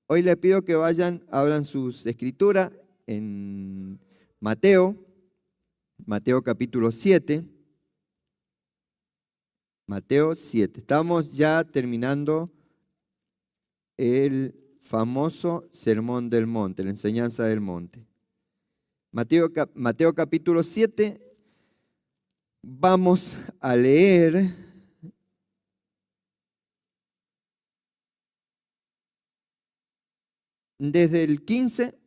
Hoy les pido que vayan, abran sus escrituras en Mateo capítulo 7. Mateo 7. Estamos ya terminando el famoso Sermón del Monte, la enseñanza del monte. Mateo capítulo 7, vamos a leer desde el 15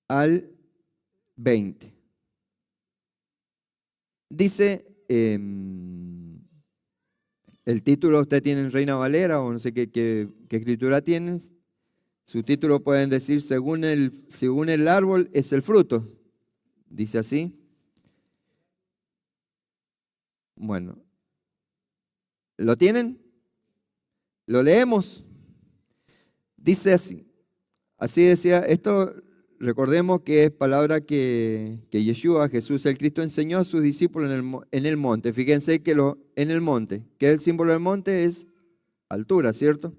al 20. Dice, el título usted tiene en Reina Valera o no sé qué escritura tienes. Su título pueden decir, según el árbol es el fruto. Dice así. Bueno, ¿lo tienen? ¿Lo leemos? Dice así. Así decía, esto recordemos que es palabra que Yeshua, Jesús el Cristo, enseñó a sus discípulos en el monte. Fíjense que en el monte, que el símbolo del monte es altura, ¿cierto?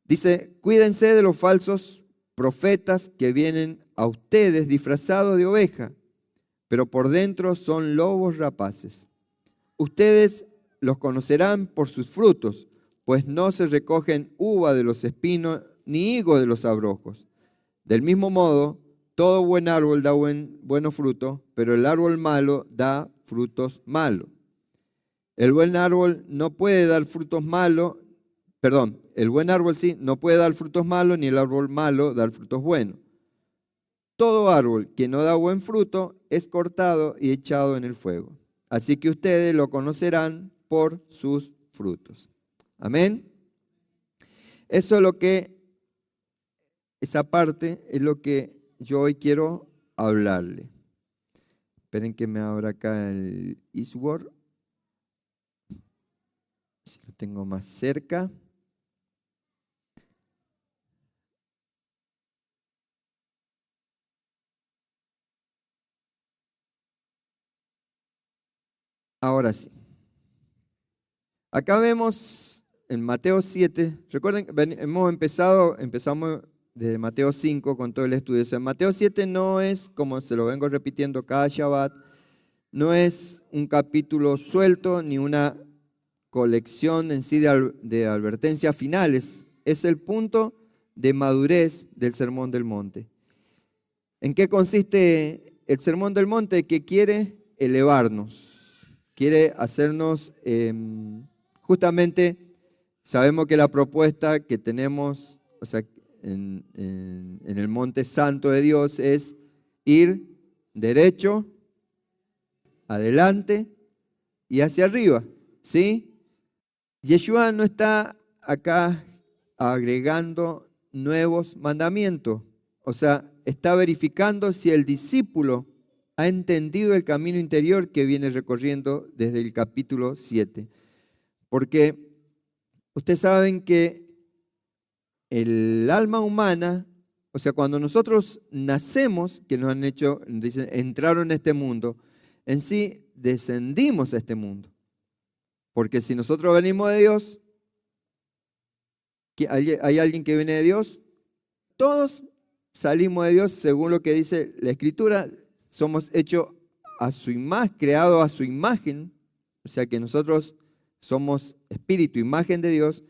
Dice, cuídense de los falsos profetas que vienen a ustedes disfrazados de oveja, pero por dentro son lobos rapaces. Ustedes los conocerán por sus frutos, pues no se recogen uva de los espinos ni higo de los abrojos. Del mismo modo, todo buen árbol da buenos frutos, pero el árbol malo da frutos malos. El buen árbol no puede dar frutos malos, el buen árbol sí, no puede dar frutos malos, ni el árbol malo dar frutos buenos. Todo árbol que no da buen fruto es cortado y echado en el fuego. Así que ustedes lo conocerán por sus frutos. Amén. Eso es esa parte es lo que yo hoy quiero hablarle. Esperen que me abra acá el Eastword. Si lo tengo más cerca. Ahora sí. Acá vemos en Mateo 7. Recuerden, empezamos desde Mateo 5 con todo el estudio. O sea, Mateo 7 no es, como se lo vengo repitiendo cada Shabbat, no es un capítulo suelto ni una colección en sí de advertencias finales. Es el punto de madurez del Sermón del Monte. ¿En qué consiste el Sermón del Monte? Que quiere elevarnos, quiere hacernos, justamente sabemos que la propuesta que tenemos, o sea, en el monte santo de Dios es ir derecho, adelante y hacia arriba, ¿sí? Yeshua no está acá agregando nuevos mandamientos, o sea, está verificando si el discípulo ha entendido el camino interior que viene recorriendo desde el capítulo 7. Porque ustedes saben que el alma humana, o sea, cuando nosotros nacemos, que nos han hecho, dicen, entraron en este mundo, en sí descendimos a este mundo. Porque si nosotros venimos de Dios, ¿hay alguien que viene de Dios? Todos salimos de Dios según lo que dice la Escritura, somos hechos a su imagen, creados a su imagen, o sea que nosotros somos espíritu, imagen de Dios.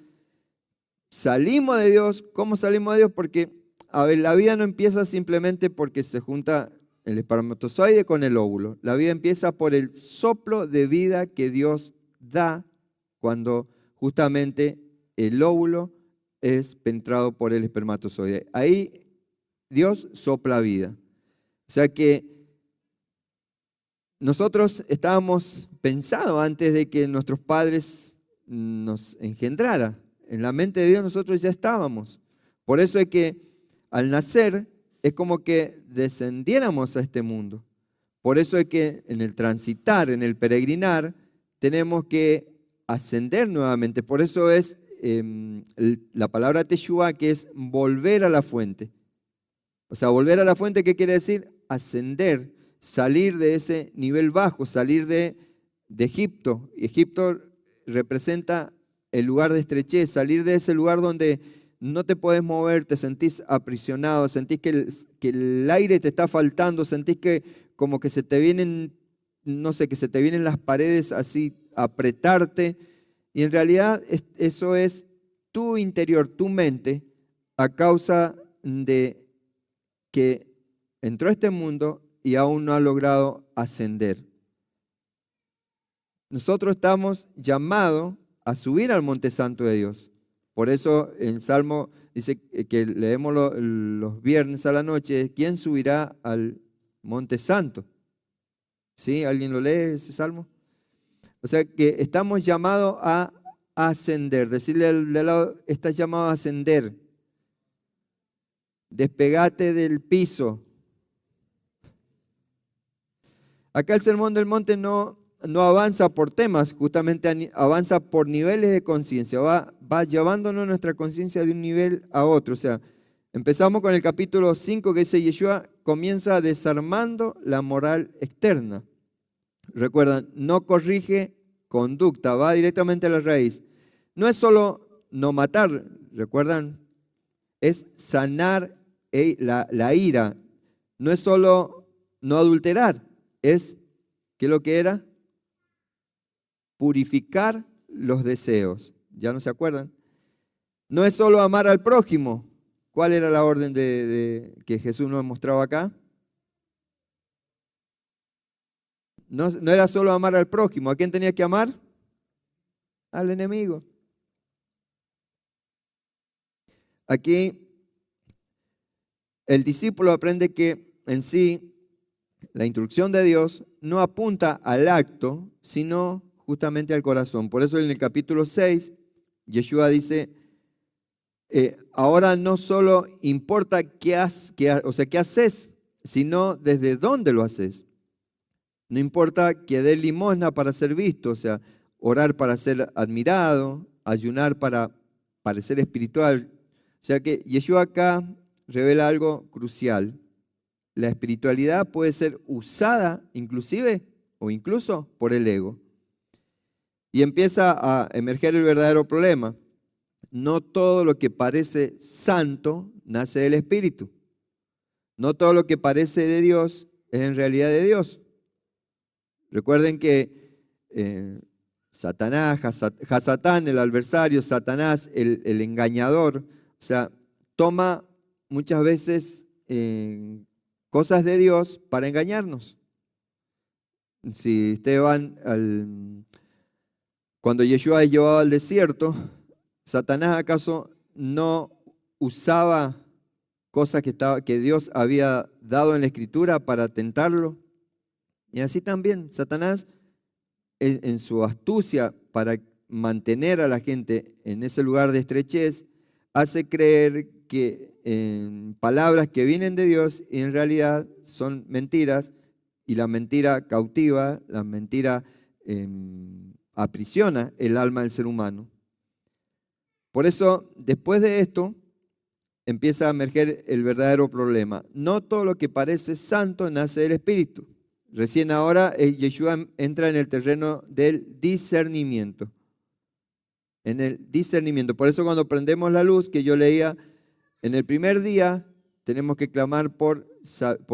Salimos de Dios. ¿Cómo salimos de Dios? Porque, la vida no empieza simplemente porque se junta el espermatozoide con el óvulo. La vida empieza por el soplo de vida que Dios da cuando justamente el óvulo es penetrado por el espermatozoide. Ahí Dios sopla vida. O sea que nosotros estábamos pensados antes de que nuestros padres nos engendraran. En la mente de Dios nosotros ya estábamos. Por eso es que al nacer es como que descendiéramos a este mundo. Por eso es que en el transitar, en el peregrinar, tenemos que ascender nuevamente. Por eso es la palabra Teshuvah, que es volver a la fuente. O sea, volver a la fuente, ¿qué quiere decir? Ascender, salir de ese nivel bajo, salir de Egipto. Egipto representa el lugar de estrechez, salir de ese lugar donde no te puedes mover, te sentís aprisionado, sentís que el aire te está faltando, sentís que como que se te vienen, no sé, que se te vienen las paredes así a apretarte. Y en realidad eso es tu interior, tu mente, a causa de que entró a este mundo y aún no ha logrado ascender. Nosotros estamos llamados a subir al monte santo de Dios. Por eso en Salmo dice que leemos los viernes a la noche, ¿quién subirá al monte santo? ¿Sí? ¿Alguien lo lee ese Salmo? O sea que estamos llamados a ascender. Decirle al de lado, estás llamado a ascender. Despegate del piso. Acá el Sermón del Monte no avanza por temas, justamente avanza por niveles de conciencia, va llevándonos nuestra conciencia de un nivel a otro. O sea, empezamos con el capítulo 5 que dice Yeshua comienza desarmando la moral externa. Recuerdan, no corrige conducta, va directamente a la raíz. No es solo no matar, recuerdan, es sanar la ira. No es solo no adulterar, es, ¿qué es lo que era? Purificar los deseos. ¿Ya no se acuerdan? No es solo amar al prójimo. ¿Cuál era la orden que Jesús nos mostraba acá? No era solo amar al prójimo. ¿A quién tenía que amar? Al enemigo. Aquí el discípulo aprende que en sí la instrucción de Dios no apunta al acto, sino justamente al corazón. Por eso en el capítulo 6, Yeshua dice, ahora no solo importa qué haces, sino desde dónde lo haces. No importa que dé limosna para ser visto, o sea, orar para ser admirado, ayunar para parecer espiritual. O sea que Yeshua acá revela algo crucial. La espiritualidad puede ser usada inclusive o incluso por el ego. Y empieza a emerger el verdadero problema. No todo lo que parece santo nace del Espíritu. No todo lo que parece de Dios es en realidad de Dios. Recuerden que Satanás, Hasatán, el adversario, Satanás, el engañador, o sea, toma muchas veces cosas de Dios para engañarnos. Si ustedes van cuando Yeshua es llevado al desierto, Satanás acaso no usaba cosas que Dios había dado en la Escritura para tentarlo. Y así también Satanás, en su astucia para mantener a la gente en ese lugar de estrechez, hace creer que palabras que vienen de Dios y en realidad son mentiras, y la mentira cautiva, la mentira aprisiona el alma del ser humano. Por eso, después de esto, empieza a emerger el verdadero problema. No todo lo que parece santo nace del Espíritu. Recién ahora Yeshua entra en el terreno del discernimiento. En el discernimiento. Por eso cuando prendemos la luz, que yo leía, en el primer día tenemos que clamar por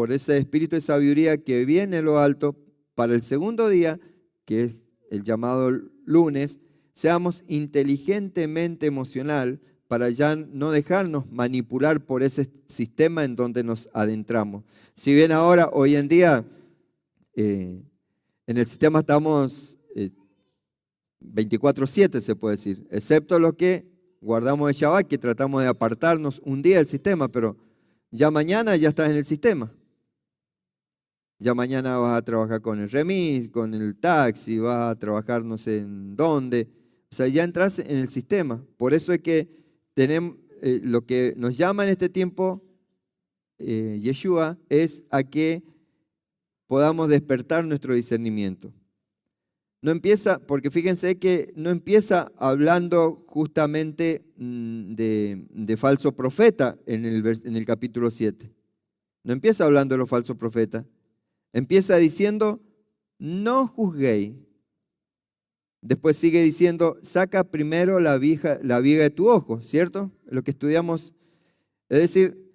ese espíritu de sabiduría que viene de lo alto. Para el segundo día, que es el llamado lunes, seamos inteligentemente emocional para ya no dejarnos manipular por ese sistema en donde nos adentramos. Si bien ahora, hoy en día, en el sistema estamos 24/7, se puede decir, excepto lo que guardamos el Shabbat, que tratamos de apartarnos un día del sistema, pero ya mañana ya estás en el sistema. Ya mañana vas a trabajar con el remis, con el taxi, vas a trabajar no sé en dónde. O sea, ya entras en el sistema. Por eso es que tenemos lo que nos llama en este tiempo Yeshua es a que podamos despertar nuestro discernimiento. No empieza, porque fíjense que no empieza hablando justamente de falso profeta en el capítulo 7. No empieza hablando de los falsos profetas. Empieza diciendo, no juzguéis. Después sigue diciendo, saca primero la viga de tu ojo, ¿cierto? Lo que estudiamos. Es decir,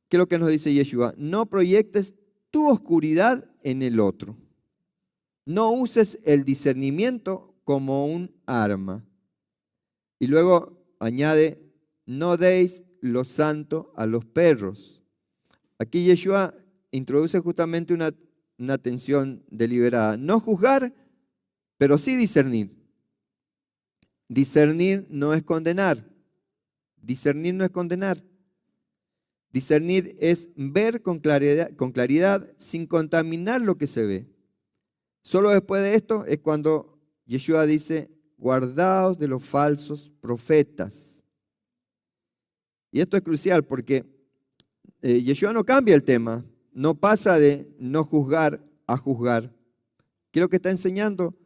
¿qué es lo que nos dice Yeshua? No proyectes tu oscuridad en el otro. No uses el discernimiento como un arma. Y luego añade, no deis lo santo a los perros. Aquí Yeshua introduce justamente una tensión deliberada. No juzgar, pero sí discernir. Discernir no es condenar. Discernir no es condenar. Discernir es ver con claridad sin contaminar lo que se ve. Solo después de esto es cuando Yeshua dice, guardaos de los falsos profetas. Y esto es crucial porque Yeshua no cambia el tema, no pasa de no juzgar a juzgar. ¿Qué es lo que está enseñando?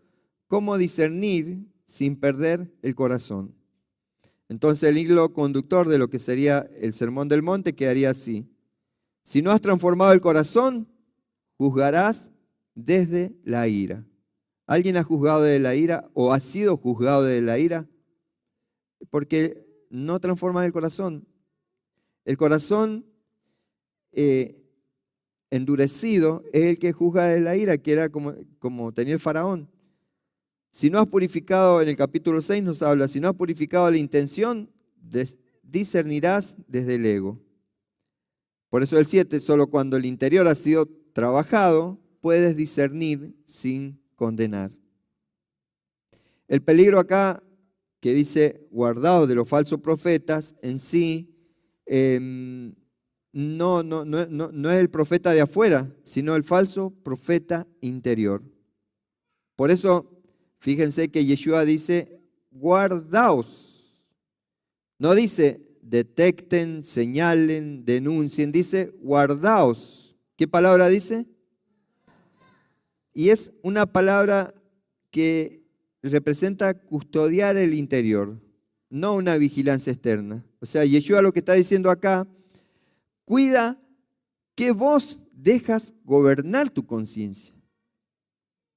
Cómo discernir sin perder el corazón. Entonces el hilo conductor de lo que sería el Sermón del Monte quedaría así. Si no has transformado el corazón, juzgarás desde la ira. ¿Alguien ha juzgado de la ira o ha sido juzgado de la ira? Porque no transformas el corazón. El corazón endurecido es el que juzga de la ira, que era como tenía el faraón. Si no has purificado, en el capítulo 6 nos habla, si no has purificado la intención, discernirás desde el ego. Por eso el 7, solo cuando el interior ha sido trabajado, puedes discernir sin condenar. El peligro acá que dice, guardaos de los falsos profetas, en sí, no es el profeta de afuera, sino el falso profeta interior. Por eso, fíjense que Yeshua dice, guardaos. No dice, detecten, señalen, denuncien, dice, guardaos. ¿Qué palabra dice? Y es una palabra que representa custodiar el interior, no una vigilancia externa. O sea, Yeshua lo que está diciendo acá, cuida que vos dejas gobernar tu conciencia.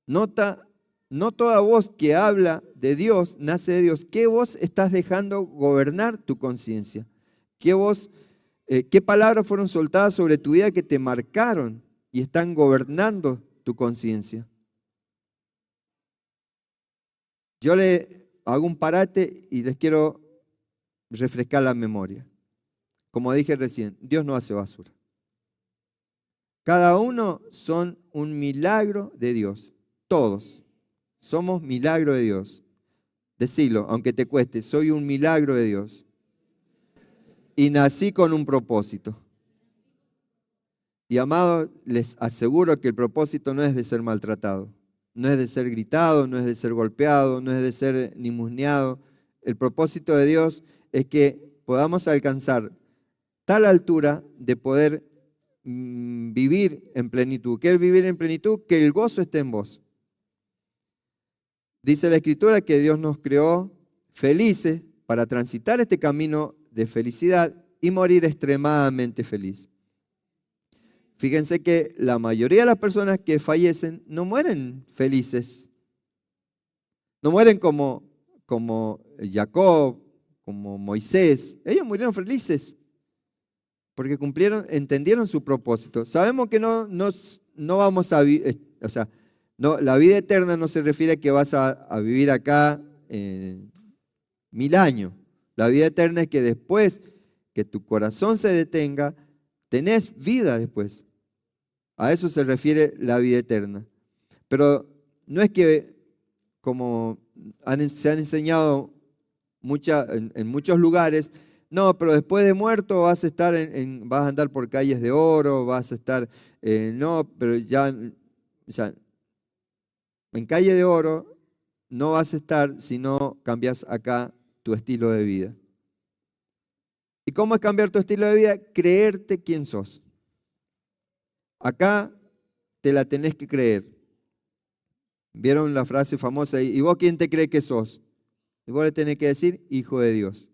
Nota, no toda voz que habla de Dios nace de Dios. ¿Qué voz estás dejando gobernar tu conciencia? ¿Qué palabras fueron soltadas sobre tu vida que te marcaron y están gobernando tu conciencia? Yo le hago un parate y les quiero refrescar la memoria. Como dije recién, Dios no hace basura. Cada uno son un milagro de Dios. Todos somos milagro de Dios. Decilo, aunque te cueste, soy un milagro de Dios. Y nací con un propósito. Y amados, les aseguro que el propósito no es de ser maltratado. No es de ser gritado, no es de ser golpeado, no es de ser ninguneado. El propósito de Dios es que podamos alcanzar tal altura de poder vivir en plenitud. ¿Qué es vivir en plenitud? Que el gozo esté en vos. Dice la Escritura que Dios nos creó felices para transitar este camino de felicidad y morir extremadamente feliz. Fíjense que la mayoría de las personas que fallecen no mueren felices. No mueren como Jacob, como Moisés. Ellos murieron felices porque entendieron su propósito. Sabemos que no vamos a vivir, la vida eterna no se refiere a que vas a vivir acá 1000 años. La vida eterna es que después que tu corazón se detenga, tenés vida después. A eso se refiere la vida eterna. Pero no es que, como se han enseñado en muchos lugares, no, pero después de muerto vas a estar vas a andar por calles de oro, vas a estar, no, pero ya, o sea, en calle de oro no vas a estar si no cambias acá tu estilo de vida. ¿Y cómo es cambiar tu estilo de vida? Creerte quién sos. Acá te la tenés que creer. ¿Vieron la frase famosa? ¿Y vos quién te cree que sos? Y vos le tenés que decir, hijo de Dios.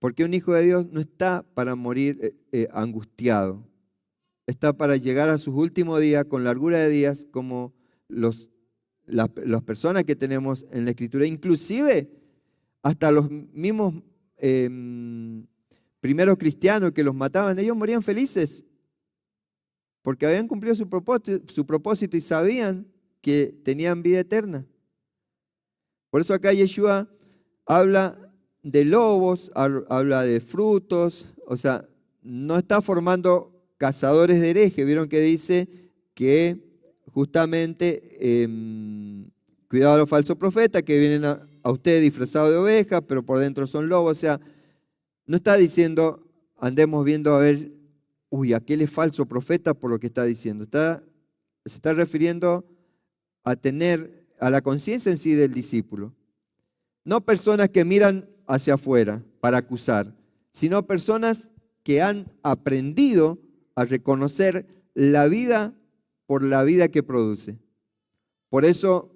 Porque un hijo de Dios no está para morir angustiado. Está para llegar a sus últimos días con largura de días como los las personas que tenemos en la Escritura, inclusive hasta los mismos primeros cristianos que los mataban, ellos morían felices porque habían cumplido su propósito y sabían que tenían vida eterna. Por eso acá Yeshua habla de lobos, habla de frutos, o sea, no está formando cazadores de herejes. Vieron que dice que justamente cuidado a los falsos profetas que vienen a ustedes disfrazados de ovejas, pero por dentro son lobos. O sea, no está diciendo andemos viendo a ver, uy, aquel es falso profeta por lo que está diciendo. Se está refiriendo a tener a la conciencia en sí del discípulo. No personas que miran hacia afuera para acusar, sino personas que han aprendido a reconocer la vida por la vida que produce. Por eso,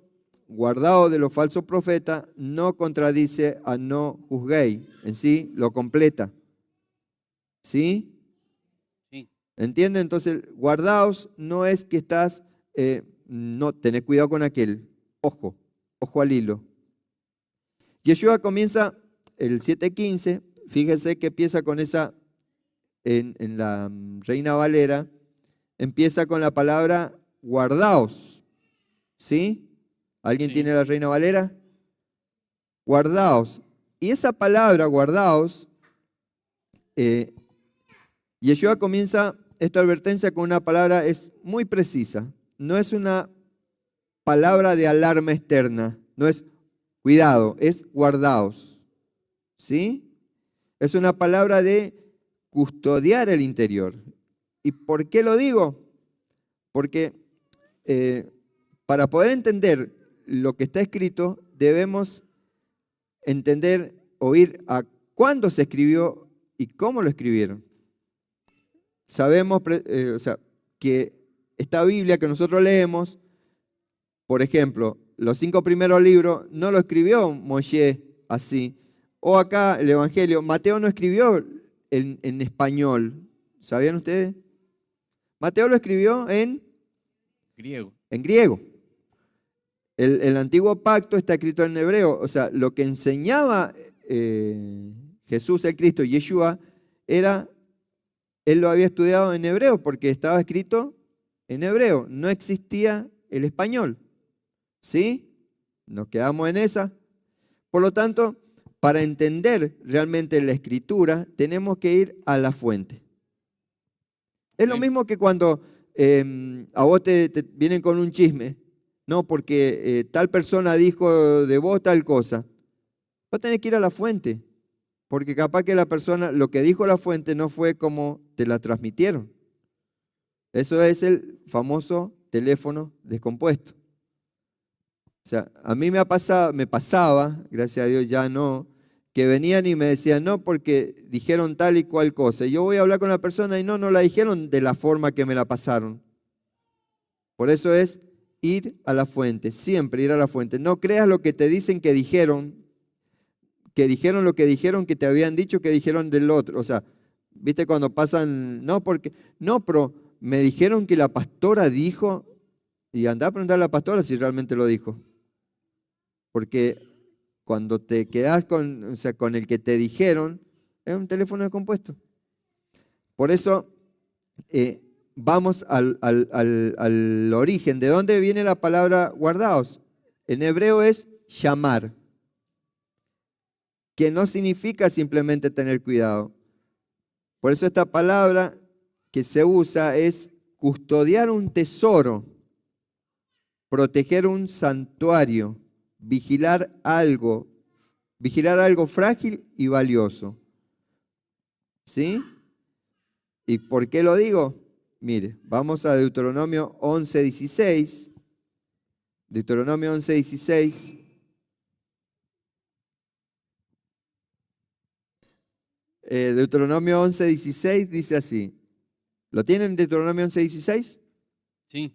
guardado de los falsos profetas, no contradice a no juzguéis, en sí lo completa. ¿Sí? Sí. ¿Entienden? Entonces, guardaos no es que estás, no, tened cuidado con aquel, ojo al hilo. Yeshua comienza el 7:15, fíjense que empieza con esa, en la Reina Valera, empieza con la palabra guardaos. ¿Sí? ¿Alguien Sí. tiene la Reina Valera? Guardaos. Y esa palabra, guardaos, Yeshua comienza esta advertencia con una palabra, es muy precisa. No es una palabra de alarma externa, no es cuidado, es guardaos. ¿Sí? Es una palabra de custodiar el interior. ¿Y por qué lo digo? Porque para poder entender lo que está escrito, debemos entender, oír a cuándo se escribió y cómo lo escribieron. Sabemos o sea, que esta Biblia que nosotros leemos, por ejemplo, los 5 primeros libros no lo escribió Moshe así. O acá el Evangelio, Mateo no escribió en español. ¿Sabían ustedes? Mateo lo escribió en Griego. En griego. El antiguo pacto está escrito en hebreo. O sea, lo que enseñaba Jesús el Cristo, Yeshua, era, él lo había estudiado en hebreo porque estaba escrito en hebreo. No existía el español. ¿Sí? Nos quedamos en esa. Por lo tanto, para entender realmente la escritura, tenemos que ir a la fuente. Es lo mismo que cuando a vos te vienen con un chisme, no, porque tal persona dijo de vos tal cosa. Vos tenés que ir a la fuente, porque capaz que la persona, lo que dijo la fuente no fue como te la transmitieron. Eso es el famoso teléfono descompuesto. O sea, a mí me pasaba, gracias a Dios ya no, que venían y me decían, no, porque dijeron tal y cual cosa. Y yo voy a hablar con la persona y no la dijeron de la forma que me la pasaron. Por eso es ir a la fuente, siempre ir a la fuente. No creas lo que te dicen que dijeron lo que dijeron, que te habían dicho, que dijeron del otro. O sea, ¿viste cuando pasan? No, pero me dijeron que la pastora dijo, y anda a preguntar a la pastora si realmente lo dijo. Porque cuando te quedas o sea, con el que te dijeron, es un teléfono descompuesto. Por eso vamos al origen. ¿De dónde viene la palabra guardaos? En hebreo es llamar, que no significa simplemente tener cuidado. Por eso esta palabra que se usa es custodiar un tesoro, proteger un santuario, vigilar algo frágil y valioso. ¿Sí? ¿Y por qué lo digo? Mire, vamos a Deuteronomio 11:16. Deuteronomio 11:16. Deuteronomio 11:16 dice así. ¿Lo tienen Deuteronomio 11:16? Sí.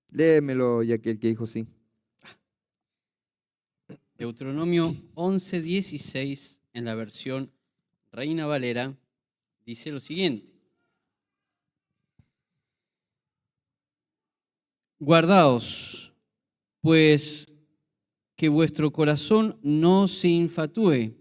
Léemelo, ya que el que dijo sí. Deuteronomio 11:16, en la versión Reina Valera, dice lo siguiente. Guardaos Pues que vuestro corazón no se infatué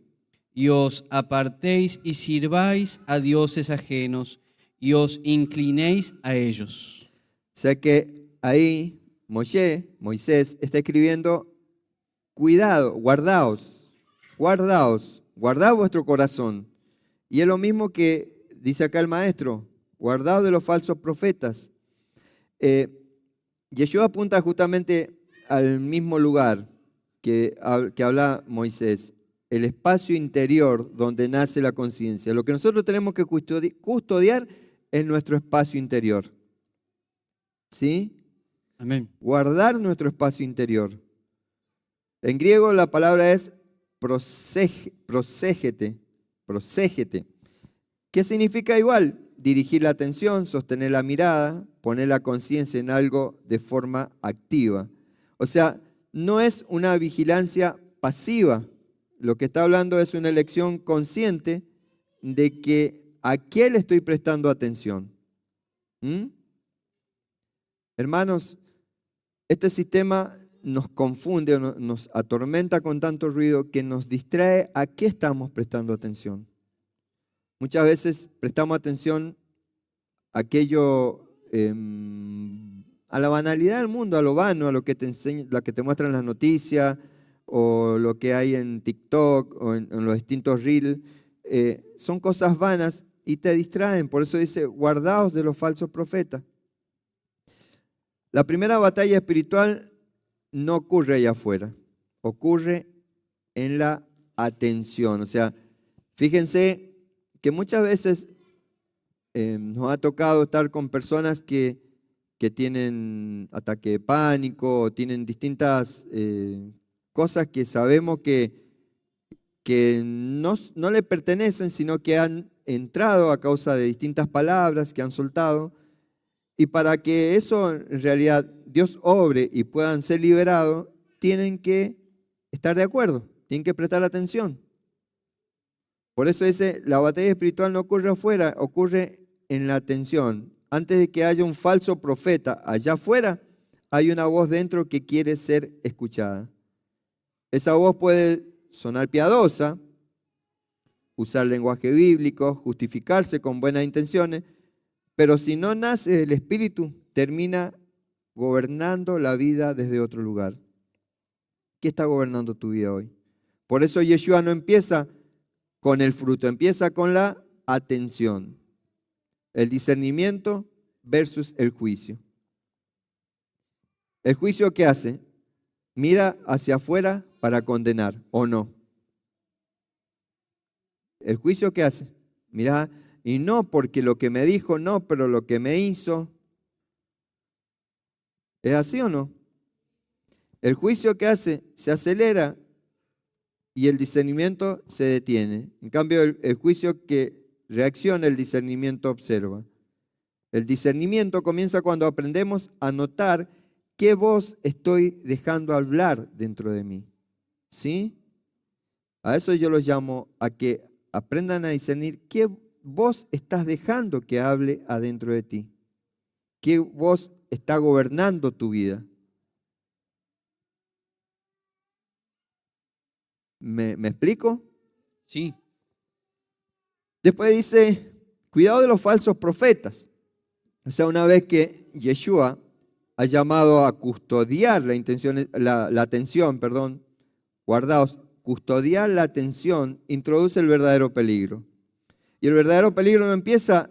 y os apartéis y sirváis a dioses ajenos y os inclinéis a ellos. O sea que ahí Moisés está escribiendo, cuidado, guardaos vuestro corazón. Y es lo mismo que dice acá el maestro, guardaos de los falsos profetas. Yeshua apunta justamente al mismo lugar que habla Moisés, el espacio interior donde nace la conciencia. Lo que nosotros tenemos que custodiar es nuestro espacio interior. ¿Sí? Amén. Guardar nuestro espacio interior. En griego la palabra es proségete. ¿Qué significa igual? Dirigir la atención, sostener la mirada, poner la conciencia en algo de forma activa. O sea, no es una vigilancia pasiva. Lo que está hablando es una elección consciente de que a qué le estoy prestando atención. Hermanos, este sistema nos confunde, nos atormenta con tanto ruido que nos distrae a qué estamos prestando atención. Muchas veces prestamos atención a aquello, a la banalidad del mundo, a lo vano, a lo que te enseña, lo que te muestran las noticias o lo que hay en TikTok o en los distintos reels. Son cosas vanas y te distraen. Por eso dice, guardaos de los falsos profetas. La primera batalla espiritual no ocurre allá afuera, ocurre en la atención. O sea, fíjense que muchas veces nos ha tocado estar con personas que tienen ataque de pánico o tienen distintas cosas que sabemos que no le pertenecen, sino que han entrado a causa de distintas palabras que han soltado. Y para que eso en realidad Dios obre y puedan ser liberados, tienen que estar de acuerdo, tienen que prestar atención. Por eso dice, la batalla espiritual no ocurre afuera, ocurre en la atención. Antes de que haya un falso profeta allá afuera, hay una voz dentro que quiere ser escuchada. Esa voz puede sonar piadosa, usar lenguaje bíblico, justificarse con buenas intenciones, pero si no nace del Espíritu, termina gobernando la vida desde otro lugar. ¿Qué está gobernando tu vida hoy? Por eso Yeshua no empieza con el fruto, empieza con la atención. El discernimiento versus el juicio. ¿El juicio qué hace? Mira hacia afuera para condenar, ¿o no? ¿El juicio qué hace? Mira, y no porque lo que me dijo, no, pero lo que me hizo. ¿Es así o no? El juicio que hace se acelera y el discernimiento se detiene. En cambio, el juicio que reacciona, el discernimiento observa. El discernimiento comienza cuando aprendemos a notar qué voz estoy dejando hablar dentro de mí. ¿Sí? A eso yo los llamo a que aprendan a discernir qué voz estás dejando que hable adentro de ti. ¿Qué voz está gobernando tu vida? ¿Me explico? Sí. Después dice, cuidado de los falsos profetas. O sea, una vez que Yeshua ha llamado a custodiar la atención, guardaos, custodiar la atención, introduce el verdadero peligro. Y el verdadero peligro no empieza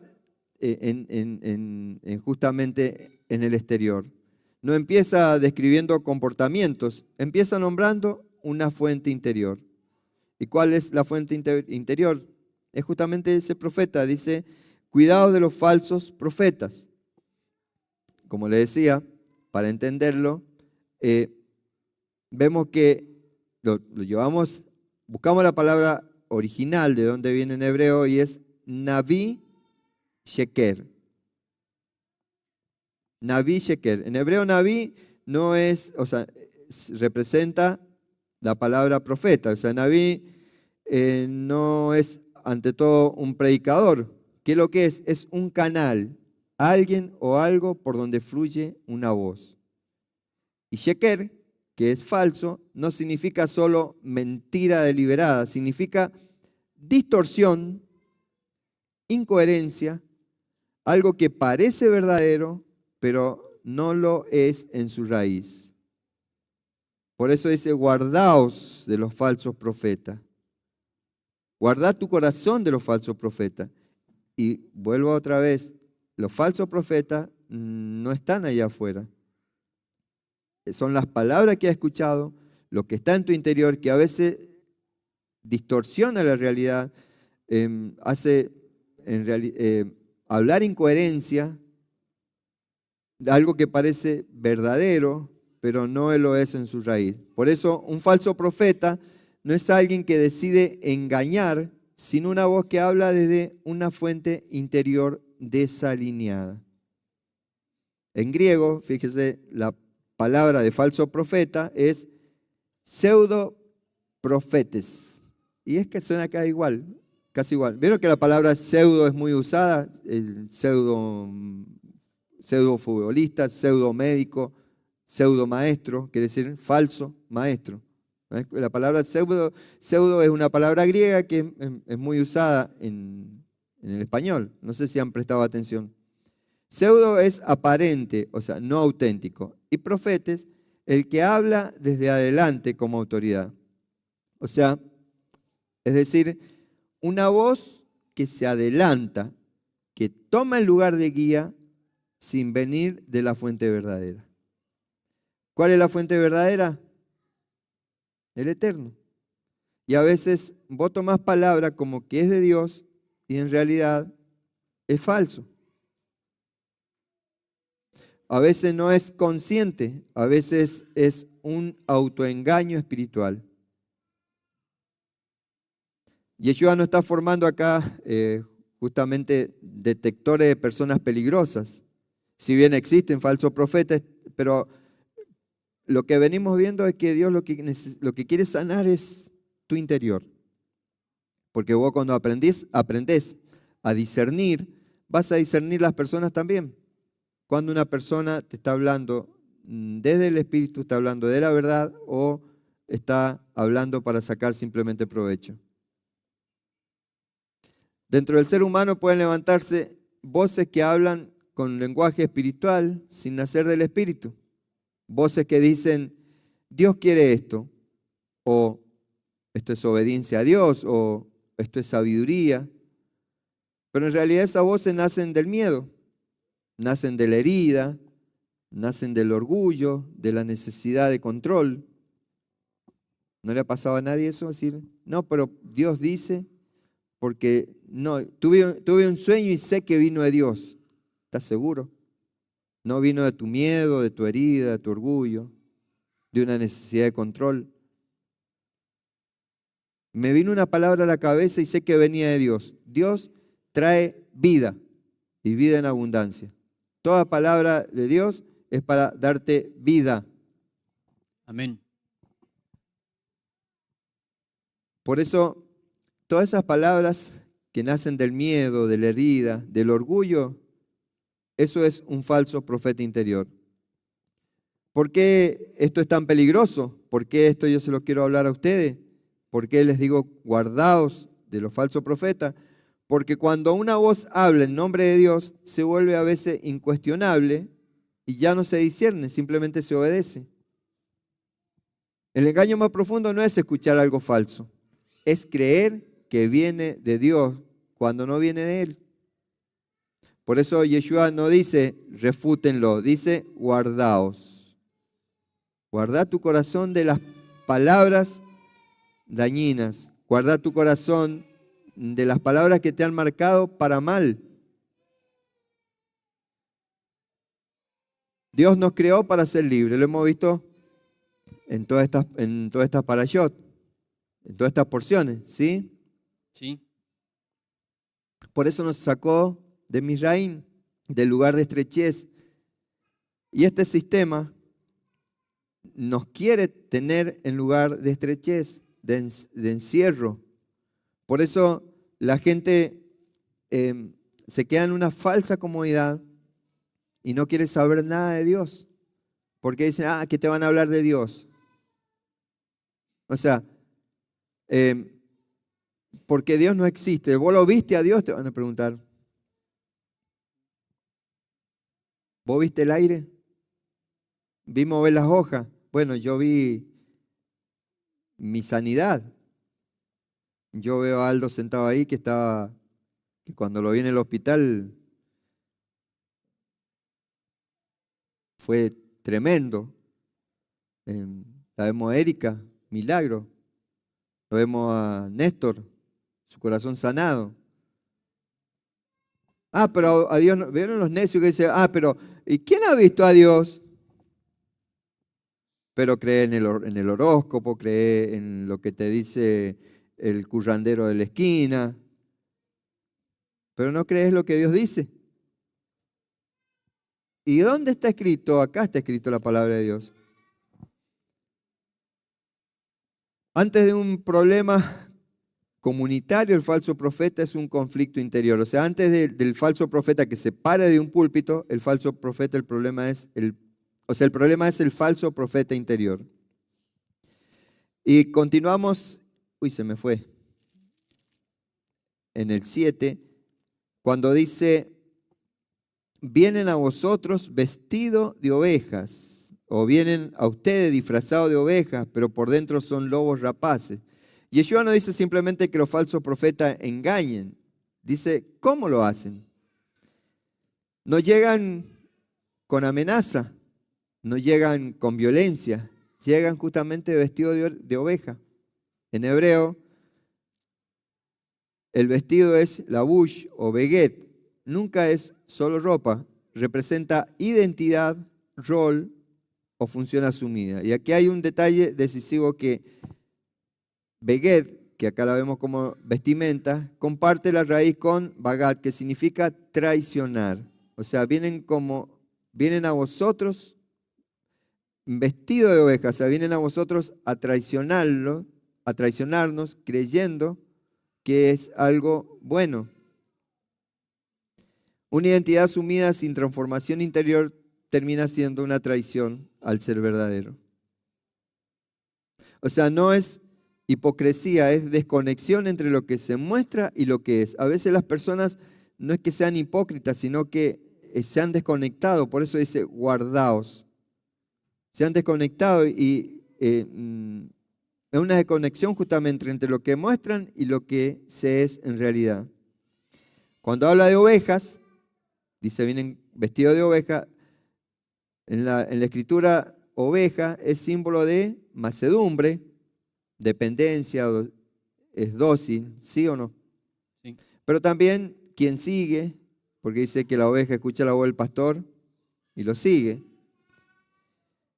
justamente en el exterior. No empieza describiendo comportamientos, empieza nombrando una fuente interior. ¿Y cuál es la fuente interior? Es justamente ese profeta. Dice, cuidado de los falsos profetas. Como le decía, para entenderlo, vemos que lo llevamos, buscamos la palabra original de donde viene en hebreo y es Naví Sheker. Naví Sheker. En hebreo Naví no es, o sea, representa la palabra profeta. O sea, Naví no es ante todo un predicador. ¿Qué es lo que es? Es un canal, alguien o algo por donde fluye una voz. Y Sheker que es falso, no significa solo mentira deliberada, significa distorsión, incoherencia, algo que parece verdadero, pero no lo es en su raíz. Por eso dice, guardaos de los falsos profetas. Guardad tu corazón de los falsos profetas. Y vuelvo otra vez, los falsos profetas no están allá afuera. Son las palabras que has escuchado, lo que está en tu interior, que a veces distorsiona la realidad, hace hablar incoherencia, algo que parece verdadero, pero no lo es en su raíz. Por eso un falso profeta no es alguien que decide engañar, sino una voz que habla desde una fuente interior desalineada. En griego, fíjese, la palabra de falso profeta es pseudo-profetes. Y es que suena acá igual, casi igual. ¿Vieron que la palabra pseudo es muy usada? El pseudo-futbolista, pseudo-médico, pseudo-maestro, quiere decir falso maestro. La palabra pseudo es una palabra griega que es muy usada en el español. No sé si han prestado atención. Pseudo es aparente, o sea, no auténtico. Y profetes, el que habla desde adelante como autoridad. O sea, es decir, una voz que se adelanta, que toma el lugar de guía sin venir de la fuente verdadera. ¿Cuál es la fuente verdadera? El Eterno. Y a veces vos tomás palabra como que es de Dios y en realidad es falso. A veces no es consciente, a veces es un autoengaño espiritual. Yeshua nos está formando acá justamente detectores de personas peligrosas. Si bien existen falsos profetas, pero lo que venimos viendo es que Dios lo que quiere sanar es tu interior. Porque vos cuando aprendés a discernir, vas a discernir las personas también. Cuando una persona te está hablando desde el Espíritu, está hablando de la verdad o está hablando para sacar simplemente provecho. Dentro del ser humano pueden levantarse voces que hablan con lenguaje espiritual sin nacer del Espíritu. Voces que dicen, Dios quiere esto, o esto es obediencia a Dios, o esto es sabiduría. Pero en realidad esas voces nacen del miedo, nacen de la herida, nacen del orgullo, de la necesidad de control. ¿No le ha pasado a nadie eso? Decir, no, pero Dios dice, porque no, tuve un sueño y sé que vino de Dios. ¿Estás seguro? No vino de tu miedo, de tu herida, de tu orgullo, de una necesidad de control. Me vino una palabra a la cabeza y sé que venía de Dios. Dios trae vida y vida en abundancia. Toda palabra de Dios es para darte vida. Amén. Por eso, todas esas palabras que nacen del miedo, de la herida, del orgullo, eso es un falso profeta interior. ¿Por qué esto es tan peligroso? ¿Por qué esto yo se lo quiero hablar a ustedes? ¿Por qué les digo guardaos de los falsos profetas? Porque cuando una voz habla en nombre de Dios, se vuelve a veces incuestionable y ya no se discierne, simplemente se obedece. El engaño más profundo no es escuchar algo falso, es creer que viene de Dios cuando no viene de Él. Por eso Yeshua no dice refútenlo, dice guardaos. Guarda tu corazón de las palabras dañinas. Guarda tu corazón de las palabras que te han marcado para mal. Dios nos creó para ser libres. Lo hemos visto en todas estas parashot, en todas estas porciones, ¿sí? Sí. Por eso nos sacó de Misraín, del lugar de estrechez. Y este sistema nos quiere tener en lugar de estrechez, de encierro. Por eso la gente se queda en una falsa comodidad y no quiere saber nada de Dios. Porque dicen, ¿qué te van a hablar de Dios? O sea, porque Dios no existe. ¿Vos lo viste a Dios? Te van a preguntar. ¿Vos viste el aire? ¿Vi mover las hojas? Bueno, yo vi mi sanidad. Yo veo a Aldo sentado ahí que cuando lo vi en el hospital fue tremendo. La vemos a Erika, milagro. Lo vemos a Néstor, su corazón sanado. Pero a Dios, ¿vieron los necios que dicen, pero ¿y quién ha visto a Dios? Pero cree en el horóscopo, cree en lo que te dice el currandero de la esquina, pero no crees lo que Dios dice. ¿Y dónde está escrito? Acá está escrito la palabra de Dios. Antes de un problema comunitario, el falso profeta es un conflicto interior. O sea, antes del falso profeta que se pare de un púlpito, el falso profeta, el problema es el falso profeta interior. Y continuamos, se me fue, en el 7, cuando dice, vienen a vosotros vestidos de ovejas, o vienen a ustedes disfrazados de ovejas, pero por dentro son lobos rapaces. Yeshua no dice simplemente que los falsos profetas engañen, dice cómo lo hacen. No llegan con amenaza, no llegan con violencia, llegan justamente vestidos de oveja. En hebreo, el vestido es labush o beget, nunca es solo ropa, representa identidad, rol o función asumida. Y aquí hay un detalle decisivo que beget, que acá la vemos como vestimenta, comparte la raíz con bagat, que significa traicionar. O sea, vienen a vosotros vestidos de ovejas, o sea, vienen a vosotros a traicionarnos, creyendo que es algo bueno. Una identidad sumida sin transformación interior termina siendo una traición al ser verdadero. O sea, no es hipocresía, es desconexión entre lo que se muestra y lo que es. A veces las personas no es que sean hipócritas, sino que se han desconectado. Por eso dice, guardaos. Se han desconectado y es una desconexión justamente entre lo que muestran y lo que se es en realidad. Cuando habla de ovejas, dice, vienen vestidos de oveja. En la escritura, oveja es símbolo de mansedumbre, dependencia, es dócil, ¿sí o no? Sí. Pero también quien sigue, porque dice que la oveja escucha la voz del pastor y lo sigue.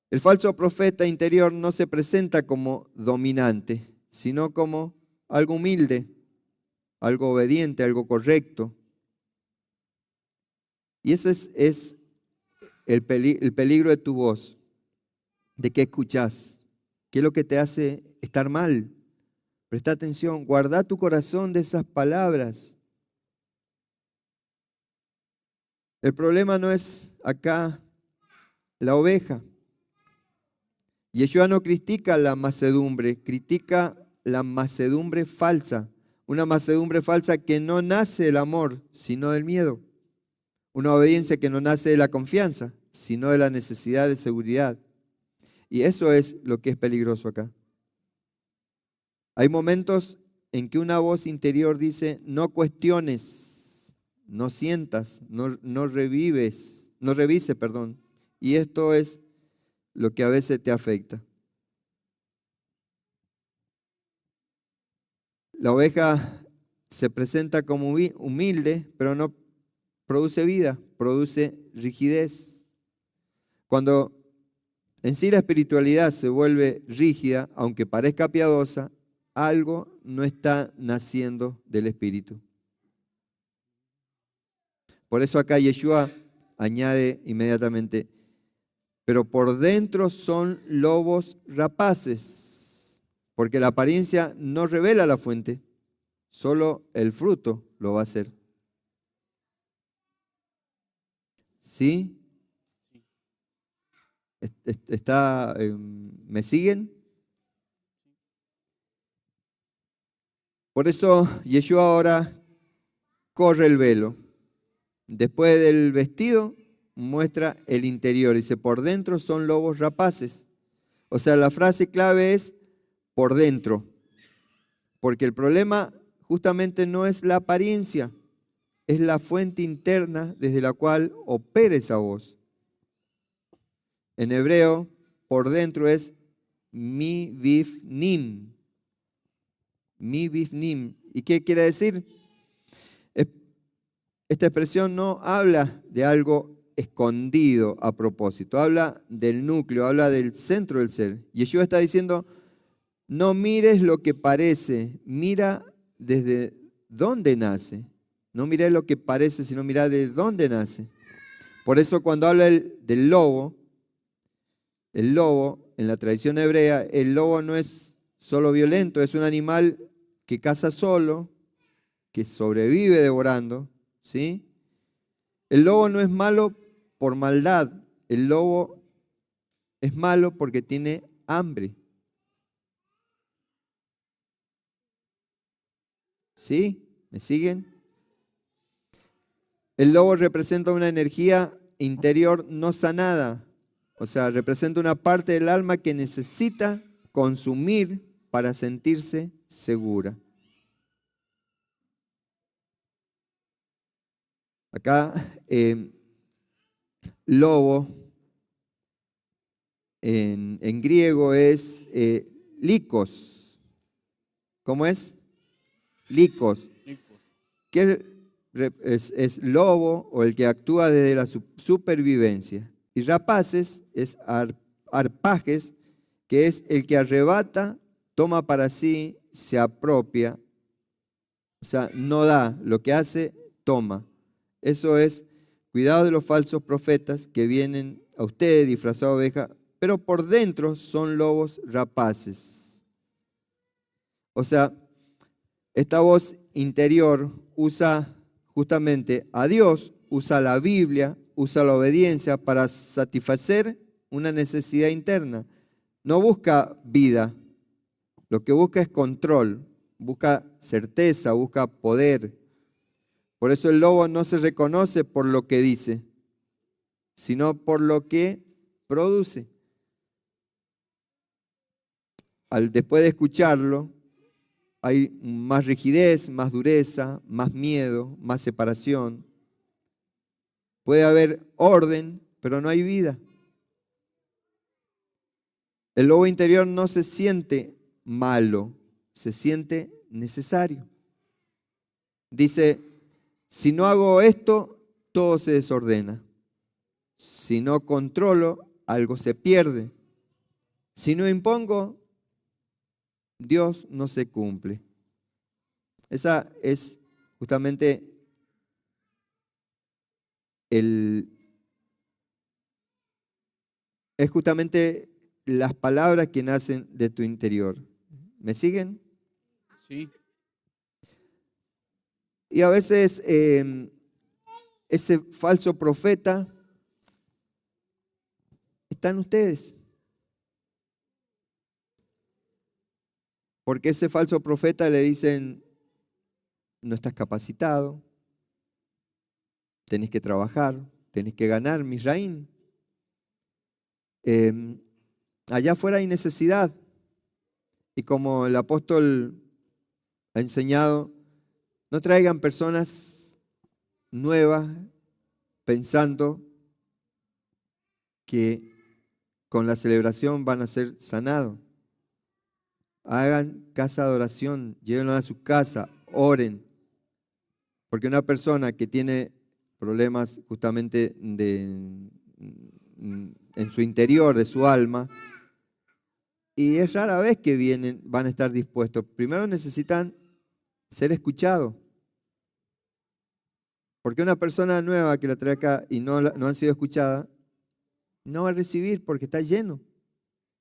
El falso profeta interior no se presenta como dominante, sino como algo humilde, algo obediente, algo correcto. Y ese es el peligro de tu voz, de qué escuchás, qué es lo que te hace estar mal. Presta atención, guarda tu corazón de esas palabras. El problema no es acá la oveja. Yeshua no critica la mansedumbre, critica la mansedumbre falsa. Una mansedumbre falsa que no nace del amor, sino del miedo. Una obediencia que no nace de la confianza, sino de la necesidad de seguridad. Y eso es lo que es peligroso acá. Hay momentos en que una voz interior dice, no cuestiones, no sientas, no revises, perdón. Y esto es lo que a veces te afecta. La oveja se presenta como humilde, pero no produce vida, produce rigidez. Cuando en sí la espiritualidad se vuelve rígida, aunque parezca piadosa, algo no está naciendo del Espíritu. Por eso acá Yeshua añade inmediatamente, pero por dentro son lobos rapaces, porque la apariencia no revela la fuente, solo el fruto lo va a hacer. ¿Sí? ¿Me siguen? Por eso Yeshua ahora corre el velo. Después del vestido muestra el interior. Dice, por dentro son lobos rapaces. O sea, la frase clave es por dentro. Porque el problema justamente no es la apariencia, es la fuente interna desde la cual opera esa voz. En hebreo, por dentro es mi bifnim. Mi bifnim. ¿Y qué quiere decir? Esta expresión no habla de algo escondido a propósito, habla del núcleo, habla del centro del ser. Yeshua está diciendo, no mires lo que parece, mira desde dónde nace. No mires lo que parece, sino mira de dónde nace. Por eso cuando habla del lobo, el lobo, en la tradición hebrea, el lobo no es solo violento, es un animal que caza solo, que sobrevive devorando, ¿sí? El lobo no es malo por maldad, el lobo es malo porque tiene hambre. ¿Sí? ¿Me siguen? El lobo representa una energía interior no sanada, o sea, representa una parte del alma que necesita consumir para sentirse segura. Acá, lobo en griego es likos. ¿Cómo es? Likos. ¿Qué es lobo o el que actúa desde la supervivencia? Y rapaces es arpajes, que es el que arrebata, toma para sí, se apropia. O sea, no da, lo que hace, toma. Eso es, cuidado de los falsos profetas que vienen a ustedes disfrazados de oveja, pero por dentro son lobos rapaces. O sea, esta voz interior usa justamente a Dios, usa la Biblia, usa la obediencia para satisfacer una necesidad interna. No busca vida, lo que busca es control, busca certeza, busca poder. Por eso el lobo no se reconoce por lo que dice, sino por lo que produce. Después de escucharlo, hay más rigidez, más dureza, más miedo, más separación. Puede haber orden, pero no hay vida. El lobo interior no se siente malo, se siente necesario. Dice, si no hago esto, todo se desordena. Si no controlo, algo se pierde. Si no impongo, Dios no se cumple. Esa es justamente las palabras que nacen de tu interior. ¿Me siguen? Sí. Y a veces ese falso profeta está en ustedes. Porque ese falso profeta le dicen, no estás capacitado, tenés que trabajar, tenés que ganar, Misraín. Allá afuera hay necesidad. Y como el apóstol ha enseñado, no traigan personas nuevas pensando que con la celebración van a ser sanados. Hagan casa de oración, llévenlo a su casa, oren. Porque una persona que tiene problemas justamente en su interior, de su alma, y es rara vez que van a estar dispuestos. Primero necesitan ser escuchados. Porque una persona nueva que la trae acá y no han sido escuchadas, no va a recibir porque está lleno.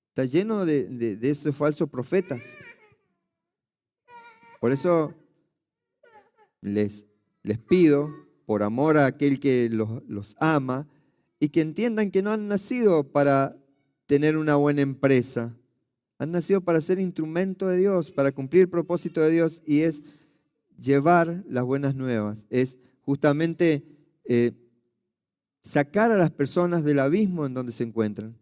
Está lleno de esos falsos profetas. Por eso les pido, por amor a aquel que los ama, y que entiendan que no han nacido para tener una buena empresa, Han nacido para ser instrumento de Dios, para cumplir el propósito de Dios, y es llevar las buenas nuevas. Es justamente sacar a las personas del abismo en donde se encuentran.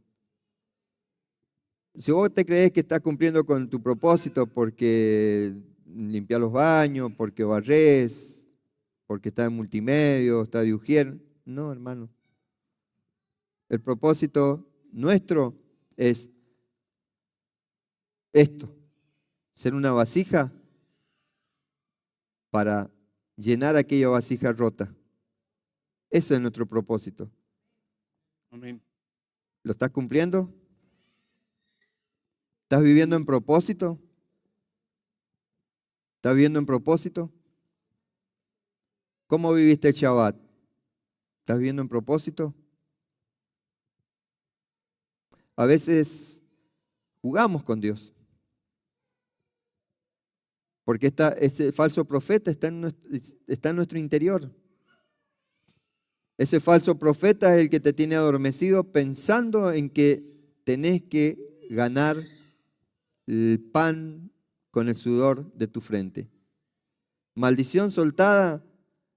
Si vos te crees que estás cumpliendo con tu propósito porque limpias los baños, porque barrés, porque estás en multimedio, estás de ujier, no, hermano. El propósito nuestro es esto, ser una vasija para llenar aquella vasija rota. Ese es nuestro propósito. Amén. ¿Lo estás cumpliendo? ¿Estás viviendo en propósito? ¿Estás viviendo en propósito? ¿Cómo viviste el Shabbat? ¿Estás viviendo en propósito? A veces jugamos con Dios. Porque ese falso profeta está en nuestro interior. Ese falso profeta es el que te tiene adormecido pensando en que tenés que ganar el pan con el sudor de tu frente. Maldición soltada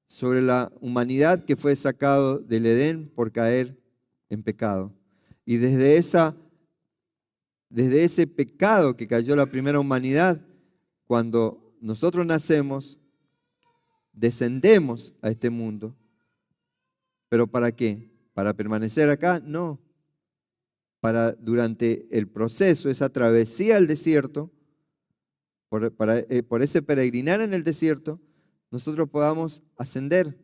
sobre la humanidad que fue sacado del Edén por caer en pecado. Y desde ese pecado que cayó la primera humanidad, cuando nosotros nacemos, descendemos a este mundo. ¿Pero para qué? ¿Para permanecer acá? No. Para durante el proceso, esa travesía al desierto, por ese peregrinar en el desierto, nosotros podamos ascender.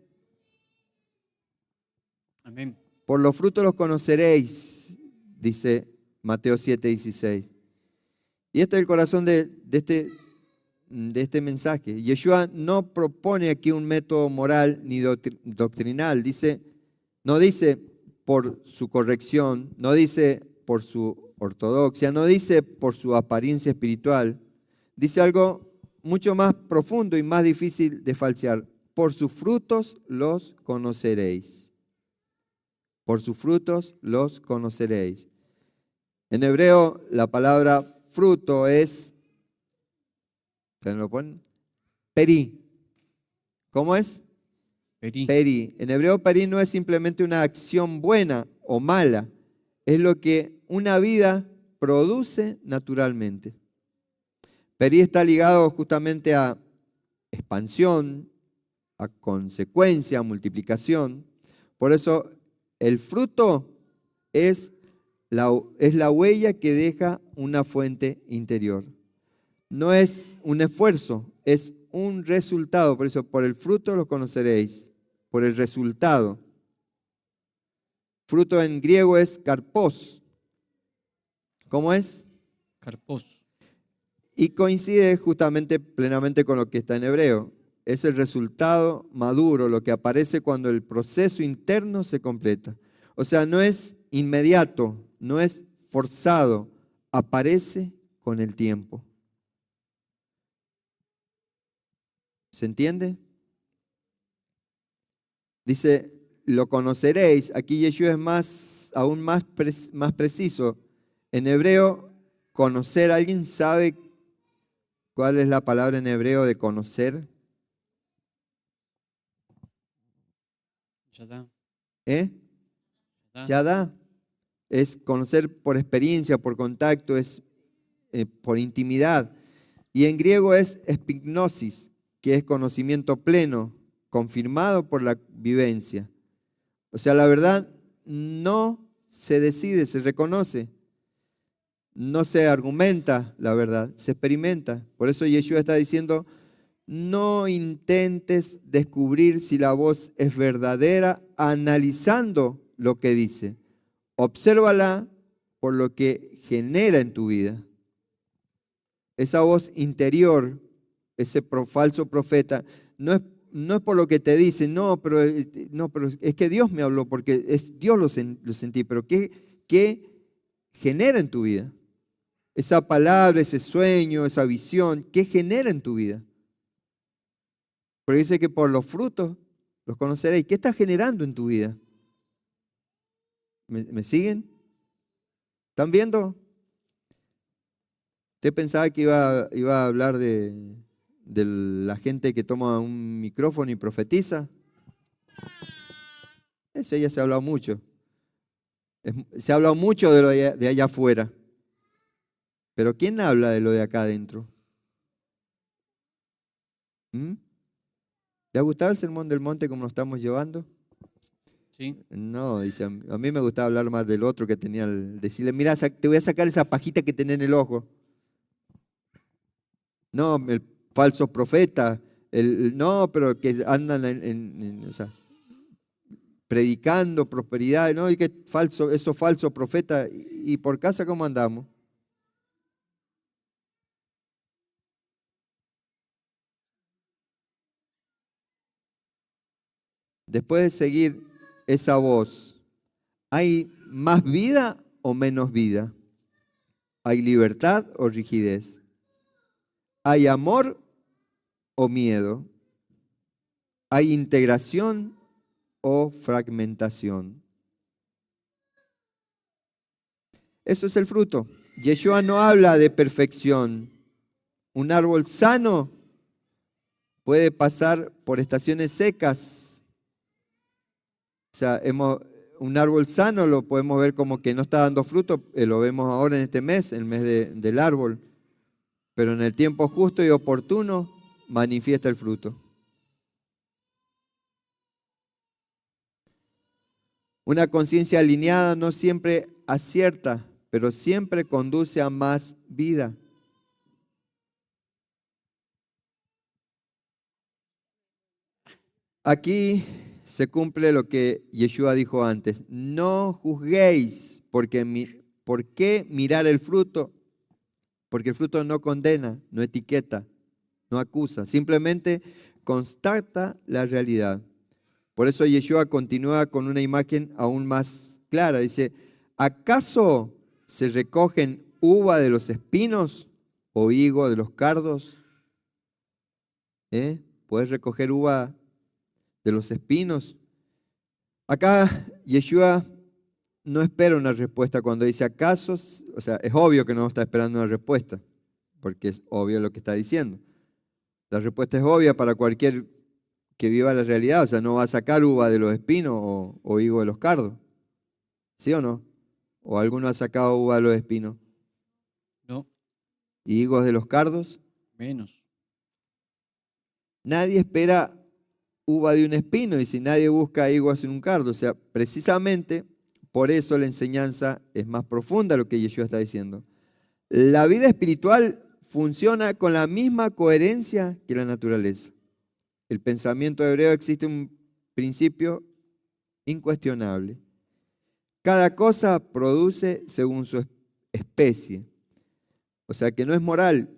Amén. Por los frutos los conoceréis, dice Mateo 7:16. Y este es el corazón de este mensaje. Yeshua no propone aquí un método moral ni doctrinal. No dice por su corrección, no dice por su ortodoxia, no dice por su apariencia espiritual. Dice algo mucho más profundo y más difícil de falsear. Por sus frutos los conoceréis. Por sus frutos los conoceréis. En hebreo la palabra fruto es, ¿se lo ponen? Peri. ¿Cómo es? Peri. Peri. En hebreo peri no es simplemente una acción buena o mala, es lo que una vida produce naturalmente. Peri está ligado justamente a expansión, a consecuencia, a multiplicación. Por eso el fruto es la huella que deja una fuente interior. No es un esfuerzo, es un resultado. Por eso, por el fruto lo conoceréis, por el resultado. Fruto en griego es karpos. ¿Cómo es? Karpos. Y coincide justamente plenamente con lo que está en hebreo. Es el resultado maduro, lo que aparece cuando el proceso interno se completa. O sea, no es inmediato, no es forzado, aparece con el tiempo. ¿Se entiende? Dice, lo conoceréis. Aquí Yeshua es aún más preciso. En hebreo, conocer, ¿alguien sabe cuál es la palabra en hebreo de conocer? Yadá. ¿Eh? Yadá. Yadá. Es conocer por experiencia, por contacto, es por intimidad. Y en griego es epignosis, que es conocimiento pleno, confirmado por la vivencia. O sea, la verdad no se decide, se reconoce. No se argumenta la verdad, se experimenta. Por eso Yeshua está diciendo, no intentes descubrir si la voz es verdadera analizando lo que dice. Obsérvala por lo que genera en tu vida. Esa voz interior, ese falso profeta, no es por lo que te dice, no, pero es que Dios me habló, porque Dios lo sentí, pero ¿qué genera en tu vida? Esa palabra, ese sueño, esa visión, ¿qué genera en tu vida? Porque dice que por los frutos los conoceréis. ¿Qué está generando en tu vida? ¿Me siguen? ¿Están viendo? ¿Usted pensaba que iba a hablar de la gente que toma un micrófono y profetiza? Eso ya se ha hablado mucho. Se ha hablado mucho de lo de allá afuera. Pero ¿quién habla de lo de acá adentro? ¿Mm? ¿Le ha gustado el sermón del monte como lo estamos llevando? ¿Sí? No, dice, a mí me gustaba hablar más del otro que tenía, decirle, mira, te voy a sacar esa pajita que tenés en el ojo. No, el falso profeta, no, pero que andan o sea, predicando prosperidad, ¿no? Y que falso, esos falsos profetas, y por casa, ¿cómo andamos? Después de seguir esa voz, ¿hay más vida o menos vida? ¿Hay libertad o rigidez? ¿Hay amor o miedo? ¿Hay integración o fragmentación? Eso es el fruto. Yeshua no habla de perfección. Un árbol sano puede pasar por estaciones secas. O sea, un árbol sano lo podemos ver como que no está dando fruto, lo vemos ahora en este mes, el mes del árbol. Pero en el tiempo justo y oportuno manifiesta el fruto. Una conciencia alineada no siempre acierta, pero siempre conduce a más vida. Aquí se cumple lo que Yeshua dijo antes. No juzguéis, ¿por qué mirar el fruto? Porque el fruto no condena, no etiqueta, no acusa, simplemente constata la realidad. Por eso Yeshua continúa con una imagen aún más clara. Dice, ¿acaso se recogen uva de los espinos o higo de los cardos? ¿Puedes recoger uva de los espinos? Acá Yeshua no espera una respuesta cuando dice acaso, o sea, es obvio que no está esperando una respuesta, porque es obvio lo que está diciendo. La respuesta es obvia para cualquier que viva la realidad, o sea, no va a sacar uva de los espinos o higo de los cardos, ¿sí o no? ¿O alguno ha sacado uva de los espinos? No, ¿Y higos de los cardos? menos. Nadie espera uva de un espino y si nadie busca higos en un cardo, o sea, precisamente por eso la enseñanza es más profunda lo que Yeshua está diciendo. La vida espiritual funciona con la misma coherencia que la naturaleza. El pensamiento hebreo existe un principio incuestionable. Cada cosa produce según su especie. O sea que no es moral,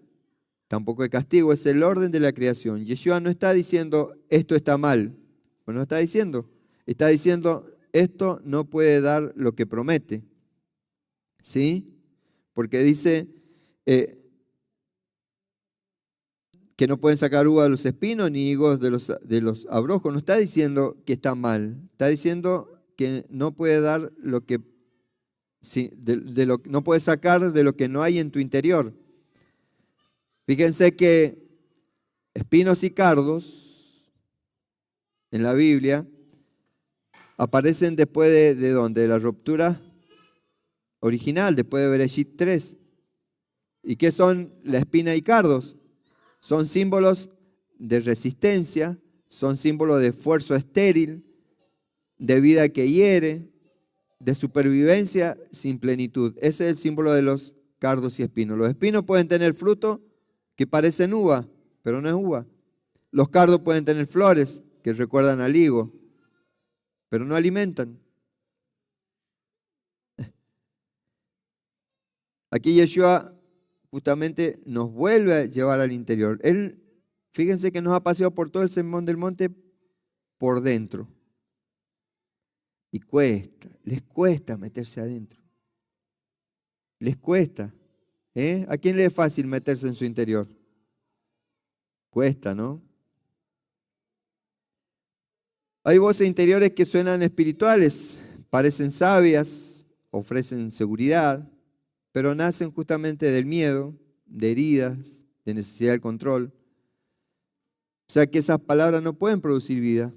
tampoco es castigo, es el orden de la creación. Yeshua no está diciendo esto está mal, pues no está diciendo esto no puede dar lo que promete. ¿Sí? Porque dice que no pueden sacar uva de los espinos ni higos de los abrojos. No está diciendo que está mal, está diciendo que no puede dar lo que no puede sacar de lo que no hay en tu interior. Fíjense que espinos y cardos en la Biblia aparecen después de ¿dónde? De la ruptura original, después de Bereshit 3. ¿Y qué son la espina y cardos? Son símbolos de resistencia, son símbolos de esfuerzo estéril, de vida que hiere, de supervivencia sin plenitud. Ese es el símbolo de los cardos y espinos. Los espinos pueden tener fruto que parecen uva, pero no es uva. Los cardos pueden tener flores que recuerdan al higo, pero no alimentan. Aquí Yeshua justamente nos vuelve a llevar al interior. Él, fíjense que nos ha paseado por todo el sermón del monte por dentro. Y les cuesta meterse adentro. Les cuesta. ¿A quién le es fácil meterse en su interior? Cuesta, ¿no? Hay voces interiores que suenan espirituales, parecen sabias, ofrecen seguridad, pero nacen justamente del miedo, de heridas, de necesidad de control. O sea que esas palabras no pueden producir vida.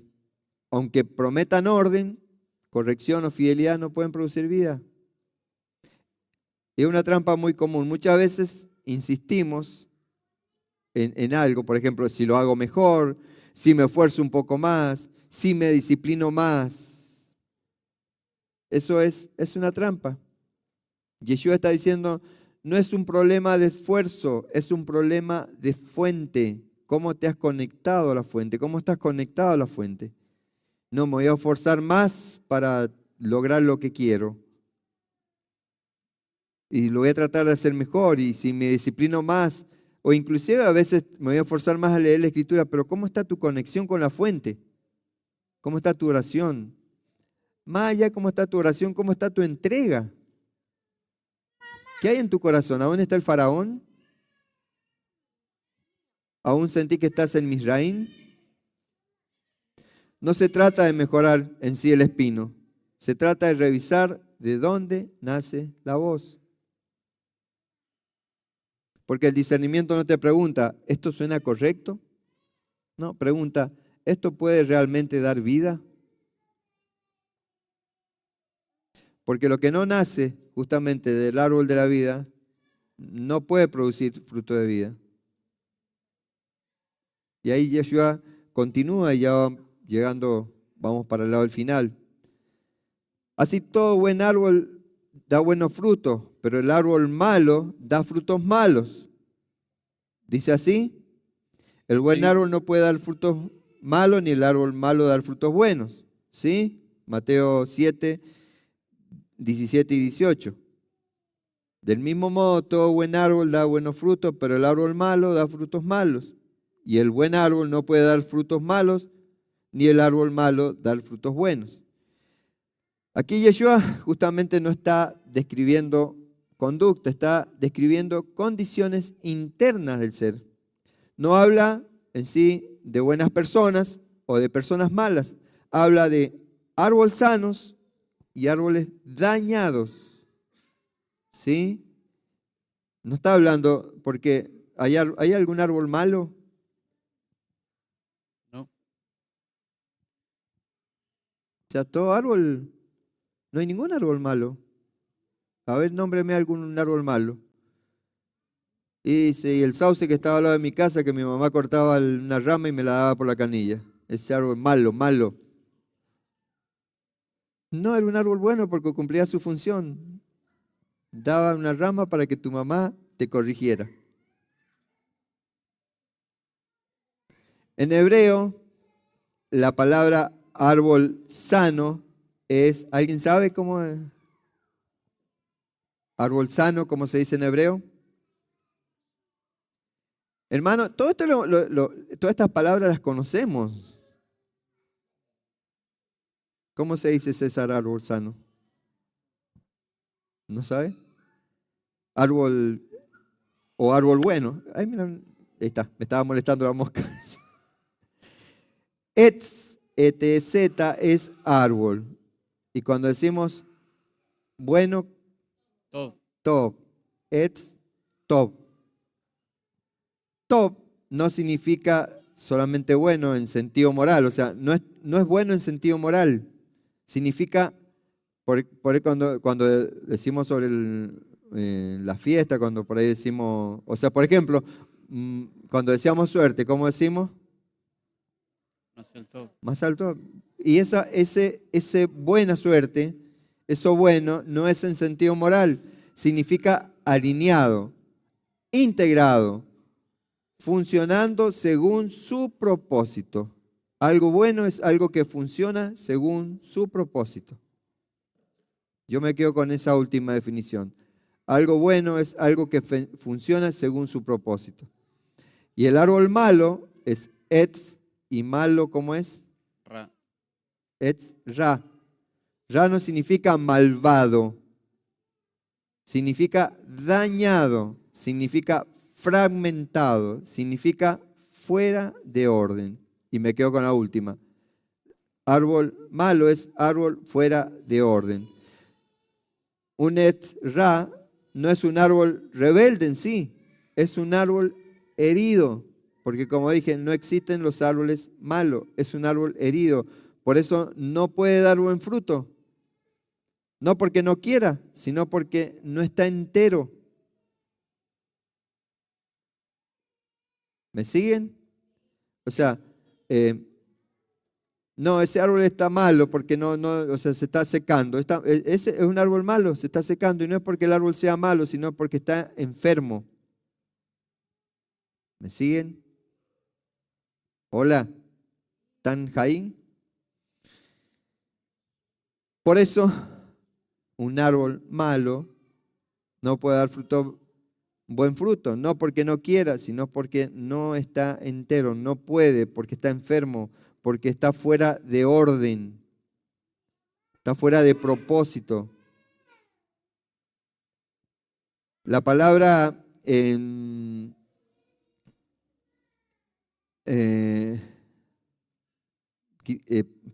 Aunque prometan orden, corrección o fidelidad, no pueden producir vida. Es una trampa muy común. Muchas veces insistimos en algo, por ejemplo, si lo hago mejor, si me esfuerzo un poco más, si me disciplino más. Eso es una trampa. Yeshua está diciendo, no es un problema de esfuerzo, es un problema de fuente. ¿Cómo te has conectado a la fuente? ¿Cómo estás conectado a la fuente? No me voy a esforzar más para lograr lo que quiero. Y lo voy a tratar de hacer mejor. Y si me disciplino más, o inclusive a veces me voy a esforzar más a leer la Escritura, pero ¿cómo está tu conexión con la fuente? ¿Cómo está tu oración? Más allá de cómo está tu oración, ¿cómo está tu entrega? ¿Qué hay en tu corazón? ¿Aún está el faraón? ¿Aún sentí que estás en Misraín? No se trata de mejorar en sí el espino. Se trata de revisar de dónde nace la voz. Porque el discernimiento no te pregunta, ¿esto suena correcto? No, pregunta, ¿esto puede realmente dar vida? Porque lo que no nace justamente del árbol de la vida no puede producir fruto de vida. Y ahí Yeshua continúa y ya llegando, vamos para el lado del final. Así todo buen árbol da buenos frutos, pero el árbol malo da frutos malos. ¿Dice así? El buen Sí. árbol no puede dar frutos malos, ni el árbol malo dar frutos buenos. ¿Sí? Mateo 7, 17 y 18. Del mismo modo, todo buen árbol da buenos frutos, pero el árbol malo da frutos malos. Y el buen árbol no puede dar frutos malos, ni el árbol malo dar frutos buenos. Aquí Yeshua justamente no está describiendo conducta, está describiendo condiciones internas del ser. No habla en sí de buenas personas o de personas malas. Habla de árboles sanos y árboles dañados. ¿Sí? No está hablando porque ¿hay algún árbol malo? No. O sea, todo árbol, no hay ningún árbol malo. A ver, nómbreme algún árbol malo. Y dice, y el sauce que estaba al lado de mi casa, que mi mamá cortaba una rama y me la daba por la canilla. Ese árbol malo, malo. No, era un árbol bueno porque cumplía su función. Daba una rama para que tu mamá te corrigiera. En hebreo, la palabra árbol sano es, ¿alguien sabe cómo es? Árbol sano, ¿cómo se dice en hebreo? Hermano, todo esto todas estas palabras las conocemos. ¿Cómo se dice César árbol sano? ¿No sabe? Árbol o árbol bueno. Ay, mira, ahí está, me estaba molestando la mosca. Etz, ETZ es árbol. Y cuando decimos bueno, Todo. top. Etz, top. Top no significa solamente bueno en sentido moral, o sea, no es bueno en sentido moral. Significa, cuando decimos sobre la fiesta, cuando por ahí decimos, o sea, por ejemplo, cuando decíamos suerte, ¿cómo decimos? Más alto. Más alto. Y ese buena suerte, eso bueno, no es en sentido moral, significa alineado, integrado, funcionando según su propósito. Algo bueno es algo que funciona según su propósito. Yo me quedo con esa última definición. Algo bueno es algo que funciona según su propósito. Y el árbol malo es etz, y malo, ¿cómo es? Ra. Etz, ra. Ra no significa malvado, significa dañado, significa fragmentado, significa fuera de orden. Y me quedo con la última. Árbol malo es árbol fuera de orden. Un etz ra no es un árbol rebelde en sí, es un árbol herido, porque como dije, no existen los árboles malos, es un árbol herido. Por eso no puede dar buen fruto. No porque no quiera, sino porque no está entero. ¿Me siguen? O sea, no, ese árbol está malo porque o sea, se está secando. Ese es un árbol malo, se está secando y no es porque el árbol sea malo, sino porque está enfermo. ¿Me siguen? Hola, ¿están Jaín? Por eso, un árbol malo no puede dar buen fruto, no porque no quiera, sino porque no está entero, no puede, porque está enfermo, porque está fuera de orden, está fuera de propósito. La palabra eh,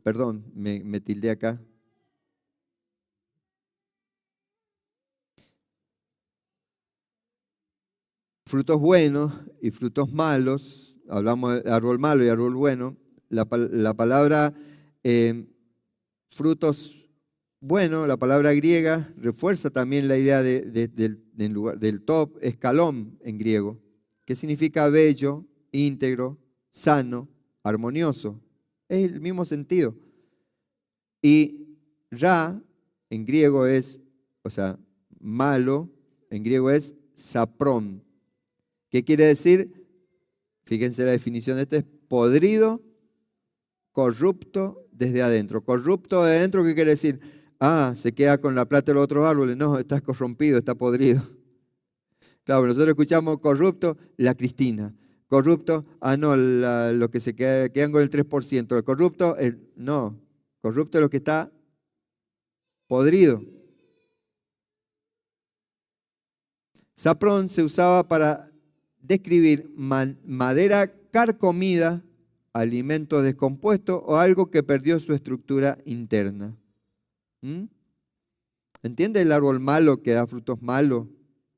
perdón, me tildé acá. Frutos buenos y frutos malos, hablamos de árbol malo y árbol bueno. La palabra frutos buenos, la palabra griega, refuerza también la idea del top, escalón en griego, que significa bello, íntegro, sano, armonioso. Es el mismo sentido. Y ra en griego es, o sea, malo, en griego es saprón. ¿Qué quiere decir? Fíjense la definición de este, es podrido, corrupto desde adentro. Corrupto de adentro, ¿qué quiere decir? Ah, se queda con la plata de los otros árboles. No, está corrompido, está podrido. Claro, nosotros escuchamos corrupto, la Cristina. Corrupto, no, lo que se quedan con el 3%. El corrupto, no. Corrupto es lo que está podrido. Saprón se usaba para describir madera carcomida, alimento descompuesto o algo que perdió su estructura interna. ¿Entiende el árbol malo que da frutos malos?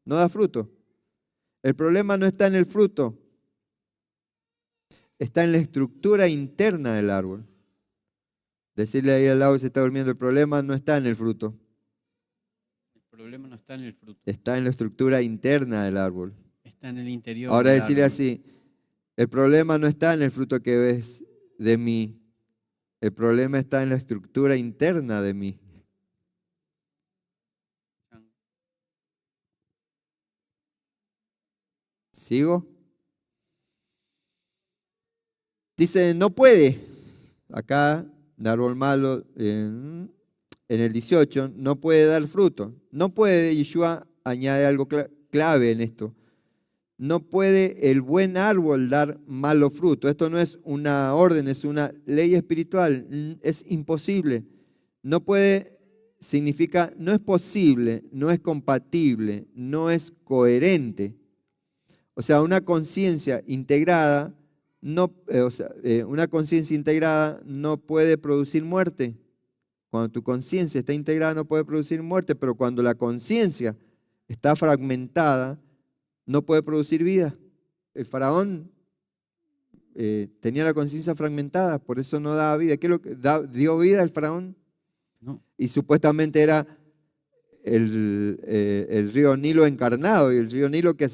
No da fruto. El problema no está en el fruto, está en la estructura interna del árbol. Decirle ahí al lado que se está durmiendo, el problema no está en el fruto. El problema no está en el fruto. Está en la estructura interna del árbol. Está en el interior Ahora del decirle árbol. así, el problema no está en el fruto que ves de mí, el problema está en la estructura interna de mí. ¿Sigo? Dice, no puede. Acá, el árbol malo, en el 18, no puede dar fruto. No puede, Yeshua añade algo clave en esto. No puede el buen árbol dar malo fruto. Esto no es una orden, es una ley espiritual. Es imposible. No puede significa no es posible, no es compatible, no es coherente. O sea, una conciencia integrada una conciencia integrada no puede producir muerte. Cuando tu conciencia está integrada no puede producir muerte, pero cuando la conciencia está fragmentada no puede producir vida. El faraón tenía la conciencia fragmentada, por eso no daba vida. ¿Qué es lo que dio vida el faraón? No. Y supuestamente era el río Nilo encarnado, y el río Nilo que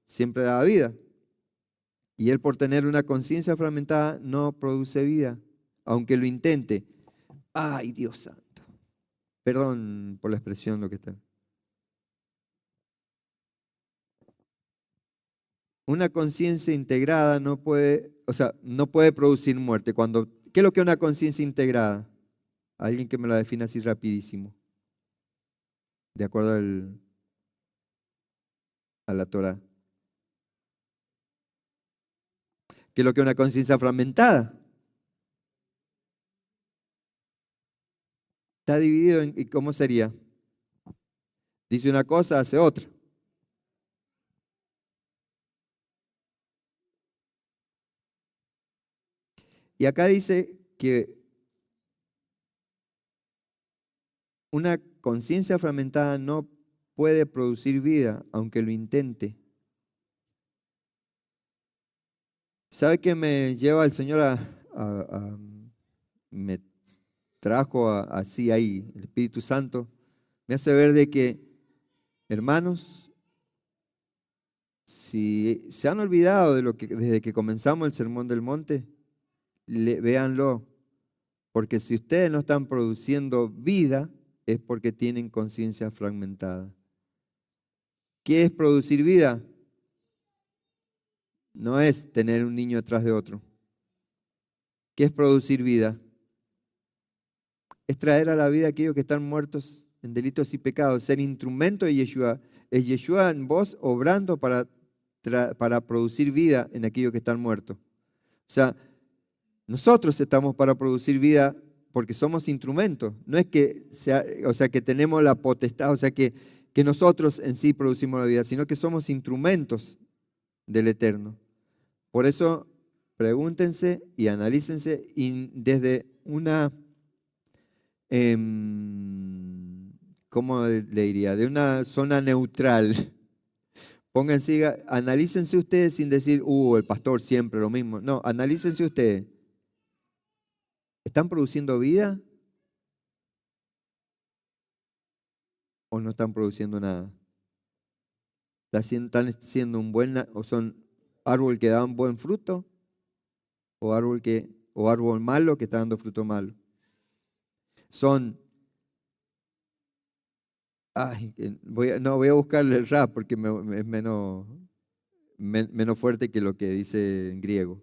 siempre daba vida. Y él por tener una conciencia fragmentada no produce vida, aunque lo intente. ¡Ay, Dios santo! Perdón por la expresión lo que está. Una conciencia integrada no puede, no puede producir muerte. ¿Qué es lo que es una conciencia integrada? Alguien que me la defina así rapidísimo. De acuerdo a la Torah. ¿Qué es lo que es una conciencia fragmentada? Está dividido ¿y cómo sería? Dice una cosa, hace otra. Y acá dice que una conciencia fragmentada no puede producir vida, aunque lo intente. ¿Sabe qué me lleva el Señor me trajo así ahí, el Espíritu Santo? Me hace ver de que, hermanos, si se han olvidado de lo que desde que comenzamos el Sermón del Monte, véanlo, porque si ustedes no están produciendo vida, es porque tienen conciencia fragmentada. ¿Qué es producir vida? No es tener un niño detrás de otro. ¿Qué es producir vida? Es traer a la vida a aquellos que están muertos en delitos y pecados, ser instrumento de Yeshua. Es Yeshua en vos obrando para producir vida en aquellos que están muertos. O sea, nosotros estamos para producir vida porque somos instrumentos. No es que que tenemos la potestad, que nosotros en sí producimos la vida, sino que somos instrumentos del Eterno. Por eso, pregúntense y analícense desde una, ¿cómo le diría? De una zona neutral. Pónganse, analícense ustedes sin decir, el pastor siempre lo mismo. No, analícense ustedes. ¿Están produciendo vida o no están produciendo nada? ¿Están siendo o son árbol que dan buen fruto o árbol malo que está dando fruto malo? Voy a buscarle el rap porque es menos fuerte que lo que dice en griego.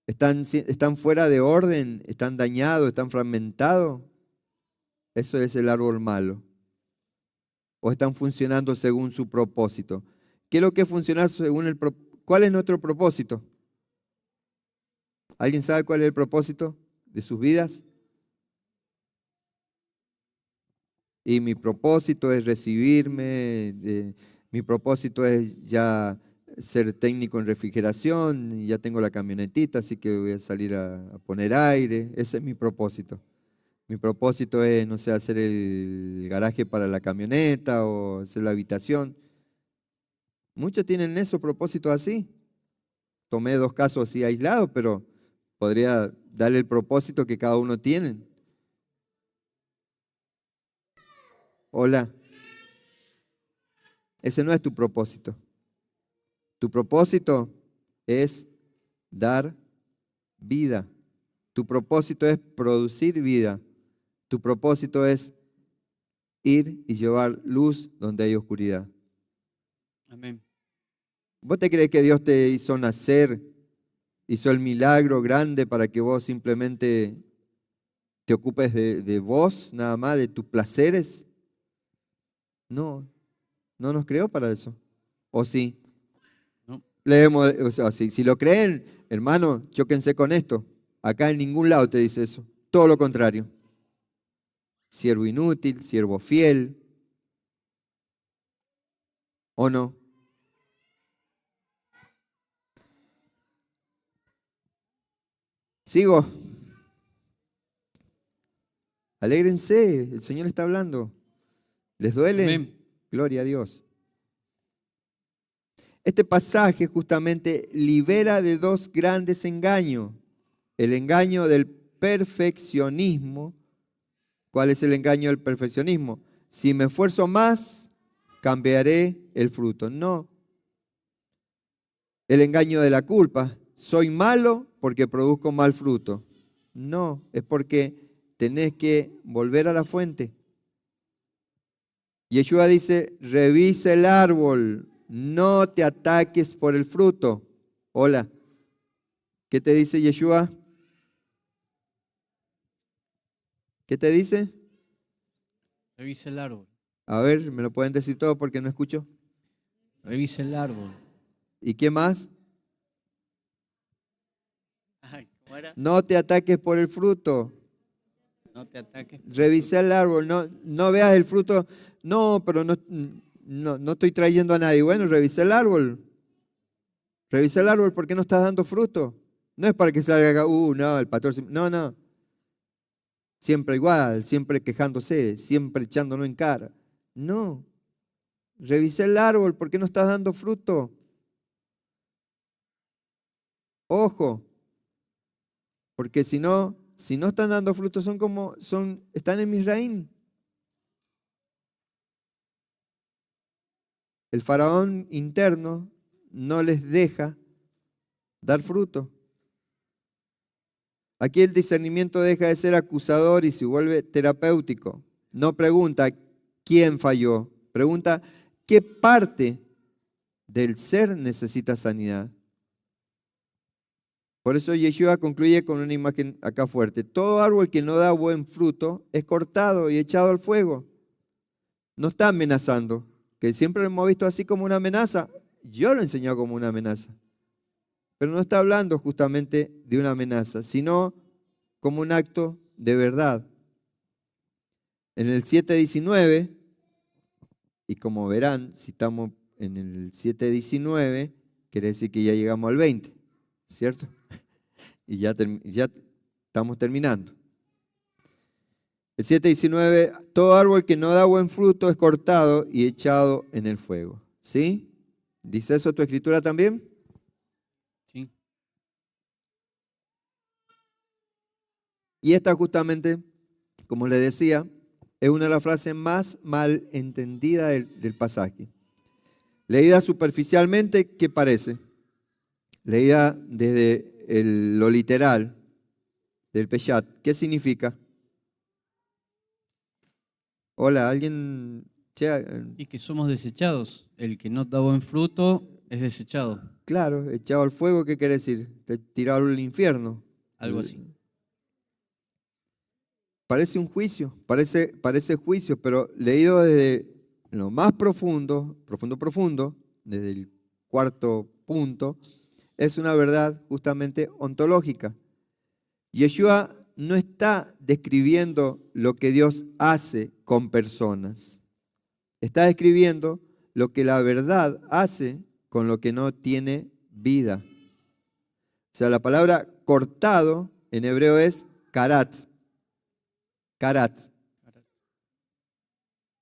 ¿Están fuera de orden? ¿Están dañados? ¿Están fragmentados? Eso es el árbol malo. ¿O están funcionando según su propósito? ¿Qué es lo que es funcionar según el propósito? ¿Cuál es nuestro propósito? ¿Alguien sabe cuál es el propósito de sus vidas? Y mi propósito es recibirme, mi propósito es ya ser técnico en refrigeración, ya tengo la camionetita, así que voy a salir a poner aire. Ese es mi propósito. Mi propósito es, no sé, hacer el garaje para la camioneta o hacer la habitación. Muchos tienen esos propósitos así. Tomé 2 casos así aislados, pero podría darle el propósito que cada uno tiene. Hola. Ese no es tu propósito. Tu propósito es dar vida. Tu propósito es producir vida. Tu propósito es ir y llevar luz donde hay oscuridad. Amén. ¿Vos te crees que Dios te hizo nacer, hizo el milagro grande para que vos simplemente te ocupes de vos, nada más, de tus placeres? No, no nos creó para eso. ¿O sí? No. Leemos, o sea, si lo creen, hermano, chóquense con esto. Acá en ningún lado te dice eso. Todo lo contrario. Siervo inútil, siervo fiel. ¿O no? Sigo. Alégrense, el Señor está hablando. ¿Les duele? Amén. Gloria a Dios. Este pasaje justamente libera de 2 grandes engaños. El engaño del perfeccionismo. ¿Cuál es el engaño del perfeccionismo? Si me esfuerzo más, cambiaré el fruto. No. El engaño de la culpa. Soy malo porque produzco mal fruto. No, es porque tenés que volver a la fuente. Yeshua dice, revisa el árbol, no te ataques por el fruto. Hola, ¿qué te dice Yeshua? ¿Qué te dice? Revisa el árbol. A ver, ¿me lo pueden decir todo porque no escucho? Revisa el árbol. ¿Y qué más? Ay, ¿cómo era? No te ataques por el fruto. No te ataques. Revisa el árbol, no veas el fruto. No, pero no estoy trayendo a nadie. Bueno, revisa el árbol. Revisa el árbol, ¿por qué no estás dando fruto? No es para que salga, no, el pastor. No. Siempre igual, siempre quejándose, siempre echándolo en cara. No. Revisa el árbol, ¿por qué no estás dando fruto? Ojo, porque si no están dando frutos, están en Misraín. El faraón interno no les deja dar fruto. Aquí el discernimiento deja de ser acusador y se vuelve terapéutico. No pregunta quién falló, pregunta qué parte del ser necesita sanidad. Por eso Yeshua concluye con una imagen acá fuerte. Todo árbol que no da buen fruto es cortado y echado al fuego. No está amenazando, que siempre lo hemos visto así como una amenaza. Yo lo he enseñado como una amenaza. Pero no está hablando justamente de una amenaza, sino como un acto de verdad. En el 7:19, y como verán, si estamos en el 7:19, quiere decir que ya llegamos al 20, ¿cierto? Y ya estamos terminando. El 7:19, todo árbol que no da buen fruto es cortado y echado en el fuego. ¿Sí? ¿Dice eso tu escritura también? Sí. Y esta justamente, como les decía, es una de las frases más mal entendidas del pasaje. Leída superficialmente, ¿qué parece? Leída desde lo literal del Peshat, ¿qué significa? Hola, ¿alguien? Y que somos desechados. El que no da buen fruto es desechado. Claro, echado al fuego, ¿qué quiere decir? Tirado al infierno. Algo así. Parece un juicio, parece juicio, pero leído desde lo más profundo, desde el cuarto punto, es una verdad justamente ontológica. Yeshua no está describiendo lo que Dios hace con personas. Está describiendo lo que la verdad hace con lo que no tiene vida. O sea, la palabra cortado en hebreo es karat. Karat.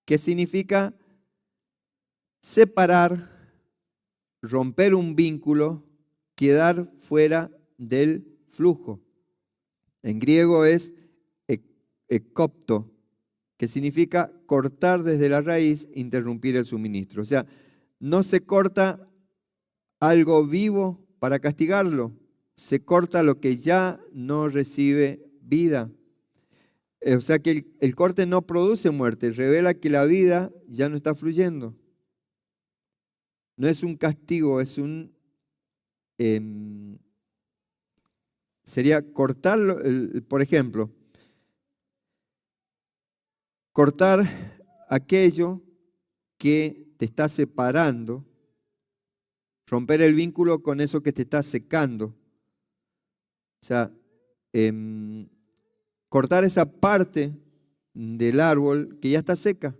¿Qué significa? Separar, romper un vínculo, quedar fuera del flujo. En griego es ekopto, que significa cortar desde la raíz, interrumpir el suministro. O sea, no se corta algo vivo para castigarlo, se corta lo que ya no recibe vida. O sea que el corte no produce muerte, revela que la vida ya no está fluyendo. No es un castigo, es sería cortarlo, por ejemplo, cortar aquello que te está separando, romper el vínculo con eso que te está secando. O sea, cortar esa parte del árbol que ya está seca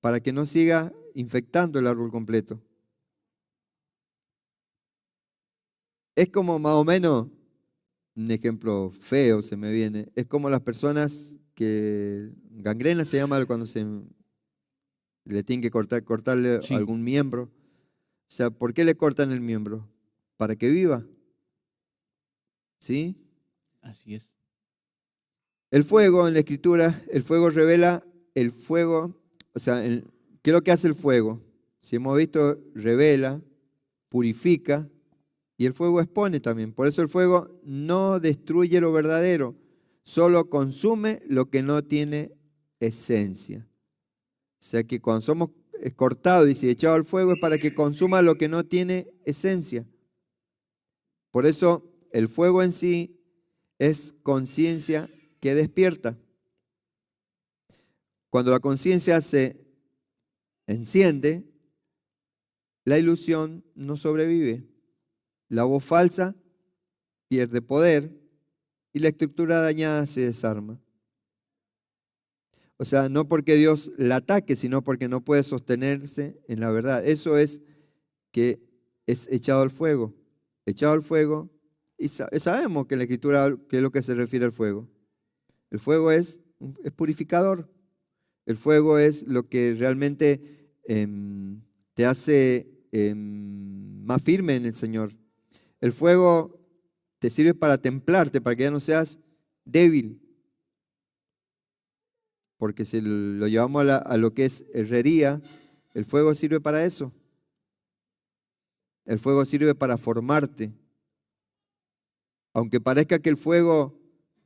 para que no siga infectando el árbol completo. Es como más o menos, un ejemplo feo se me viene, es como las personas que, gangrena se llama cuando le tienen que cortarle Sí. algún miembro. O sea, ¿por qué le cortan el miembro? Para que viva. ¿Sí? Así es. El fuego en la escritura, el fuego revela el fuego, o sea, ¿qué es lo que hace el fuego? Si hemos visto, revela, purifica y el fuego expone también. Por eso el fuego no destruye lo verdadero, solo consume lo que no tiene esencia. O sea que cuando somos cortados y echados al fuego es para que consuma lo que no tiene esencia. Por eso el fuego en sí es conciencia que despierta. Cuando la conciencia se enciende, la ilusión no sobrevive. La voz falsa pierde poder y la estructura dañada se desarma. O sea, no porque Dios la ataque, sino porque no puede sostenerse en la verdad. Eso es que es echado al fuego. Echado al fuego. Y sabemos que en la Escritura, ¿qué es lo que se refiere al fuego? El fuego es purificador. El fuego es lo que realmente te hace más firme en el Señor. El fuego te sirve para templarte, para que ya no seas débil. Porque si lo llevamos a lo que es herrería, el fuego sirve para eso. El fuego sirve para formarte. Aunque parezca que el fuego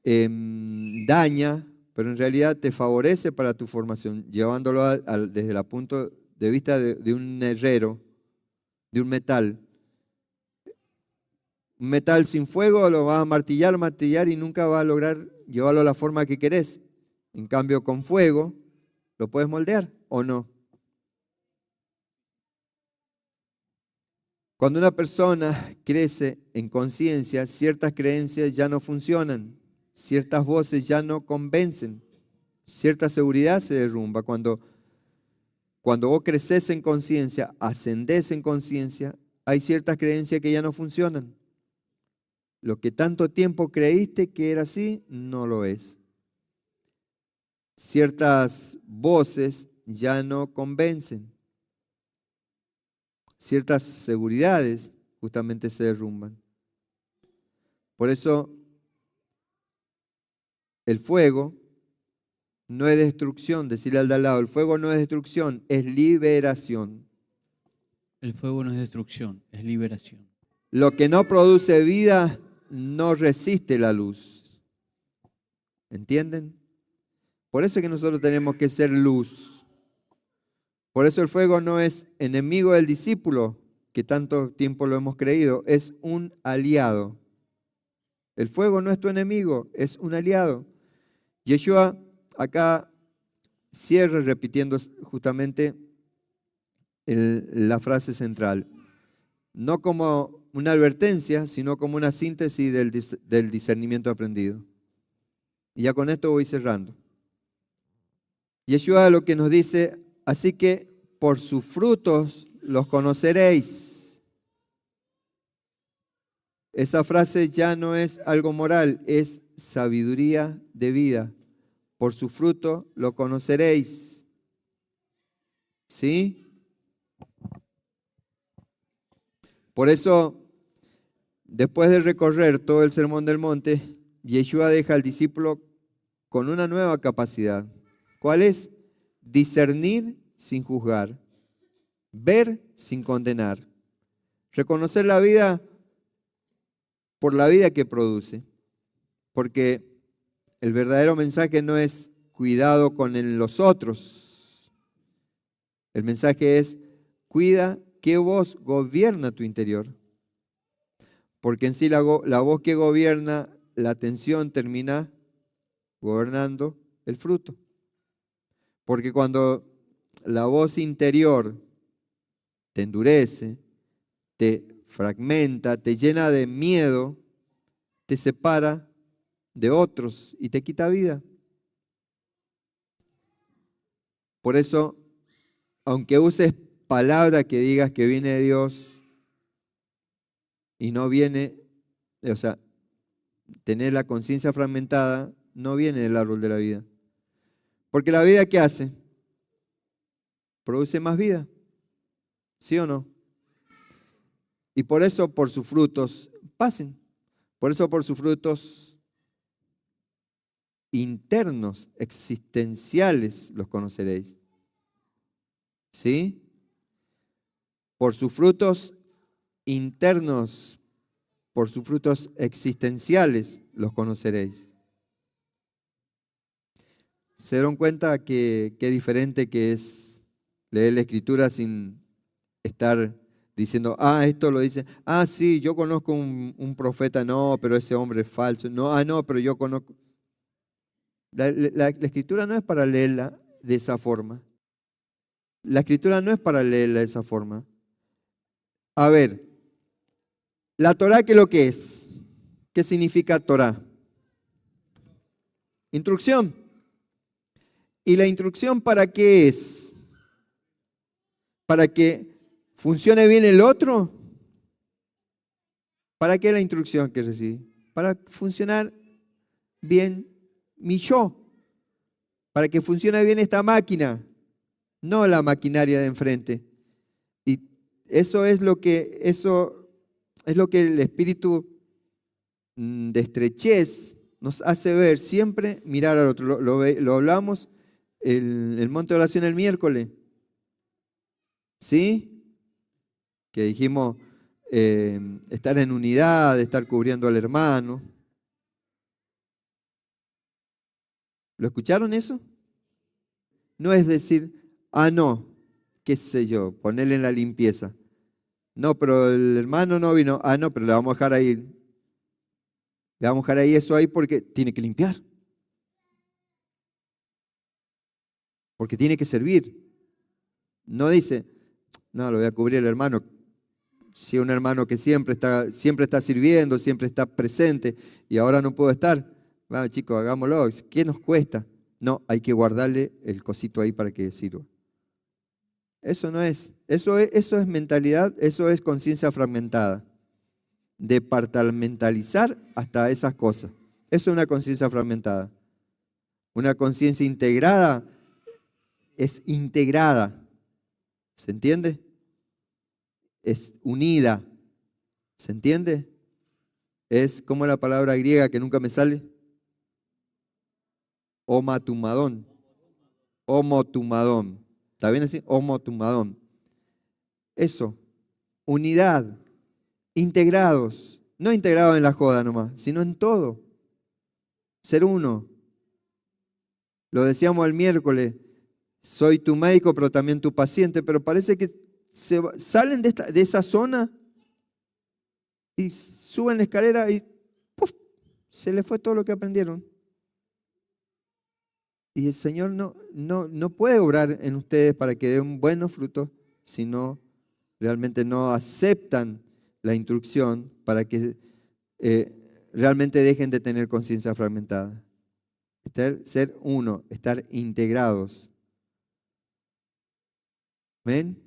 daña, pero en realidad te favorece para tu formación, llevándolo desde el punto de vista de un herrero, de un metal. Un metal sin fuego lo vas a martillar y nunca vas a lograr llevarlo a la forma que querés. En cambio, con fuego lo puedes moldear o no. Cuando una persona crece en conciencia, ciertas creencias ya no funcionan, ciertas voces ya no convencen, cierta seguridad se derrumba. Cuando vos creces en conciencia, ascendés en conciencia, hay ciertas creencias que ya no funcionan. Lo que tanto tiempo creíste que era así, no lo es. Ciertas voces ya no convencen. Ciertas seguridades justamente se derrumban. Por eso el fuego no es destrucción, decirle al de al lado, el fuego no es destrucción, es liberación. El fuego no es destrucción, es liberación. Lo que no produce vida no resiste la luz. ¿Entienden? Por eso es que nosotros tenemos que ser luz. Por eso el fuego no es enemigo del discípulo, que tanto tiempo lo hemos creído, es un aliado. El fuego no es tu enemigo, es un aliado. Yeshua acá cierra repitiendo justamente la frase central, no como una advertencia, sino como una síntesis del discernimiento aprendido. Y ya con esto voy cerrando. Yeshua lo que nos dice, así que por sus frutos los conoceréis. Esa frase ya no es algo moral, es sabiduría de vida. Por su fruto lo conoceréis. ¿Sí? Por eso, después de recorrer todo el Sermón del Monte, Yeshua deja al discípulo con una nueva capacidad. ¿Cuál es? Discernir sin juzgar, ver sin condenar, reconocer la vida por la vida que produce, porque el verdadero mensaje no es cuidado con los otros, el mensaje es cuida que voz gobierna tu interior, porque en sí la voz que gobierna la atención termina gobernando el fruto. Porque cuando la voz interior te endurece, te fragmenta, te llena de miedo, te separa de otros y te quita vida. Por eso, aunque uses palabra que digas que viene de Dios y no viene, o sea, tener la conciencia fragmentada, no viene del árbol de la vida. Porque la vida, ¿qué hace? Produce más vida, ¿sí o no? Y por eso por sus frutos pasen. Por eso por sus frutos internos, existenciales, los conoceréis. ¿Sí? Por sus frutos internos, por sus frutos existenciales, los conoceréis. ¿Se dieron cuenta qué diferente que es leer la Escritura sin estar diciendo, esto lo dice, sí, yo conozco un profeta, no, pero ese hombre es falso, no, no, pero yo conozco. La Escritura no es para leerla de esa forma. La Escritura no es para leerla de esa forma. A ver, la Torá, ¿qué es lo que es? ¿Qué significa Torá? Instrucción. ¿Y la instrucción para qué es? ¿Para que funcione bien el otro? ¿Para qué la instrucción que recibí? Para funcionar bien mi yo. Para que funcione bien esta máquina, no la maquinaria de enfrente. Y eso es lo que el Espíritu de estrechez nos hace ver siempre mirar al otro. Lo hablamos el monte de oración el miércoles. ¿Sí? Que dijimos estar en unidad, estar cubriendo al hermano. ¿Lo escucharon eso? No es decir, no, qué sé yo, ponerle en la limpieza. No, pero el hermano no vino. No, pero le vamos a dejar ahí. Le vamos a dejar ahí eso ahí porque tiene que limpiar. Porque tiene que servir. No dice, no, lo voy a cubrir el hermano. Si es un hermano que siempre está sirviendo, siempre está presente y ahora no puedo estar, vamos chicos, hagámoslo. ¿Qué nos cuesta? No, hay que guardarle el cosito ahí para que sirva. Eso no es. Eso es mentalidad, eso es conciencia fragmentada. Departamentalizar hasta esas cosas. Eso es una conciencia fragmentada. Una conciencia integrada es integrada. ¿Se entiende? Es unida. ¿Se entiende? Es como la palabra griega que nunca me sale. Homatumadón. Homotumadón. ¿Está bien así? Homotumadón. Eso. Unidad. Integrados. No integrados en la joda nomás, sino en todo. Ser uno. Lo decíamos el miércoles. Soy tu médico, pero también tu paciente. Pero parece que salen de esa zona y suben la escalera y ¡puf! Se les fue todo lo que aprendieron. Y el Señor no puede obrar en ustedes para que den buenos frutos si no realmente no aceptan la instrucción para que realmente dejen de tener conciencia fragmentada. Ser uno, estar integrados. ¿Ven?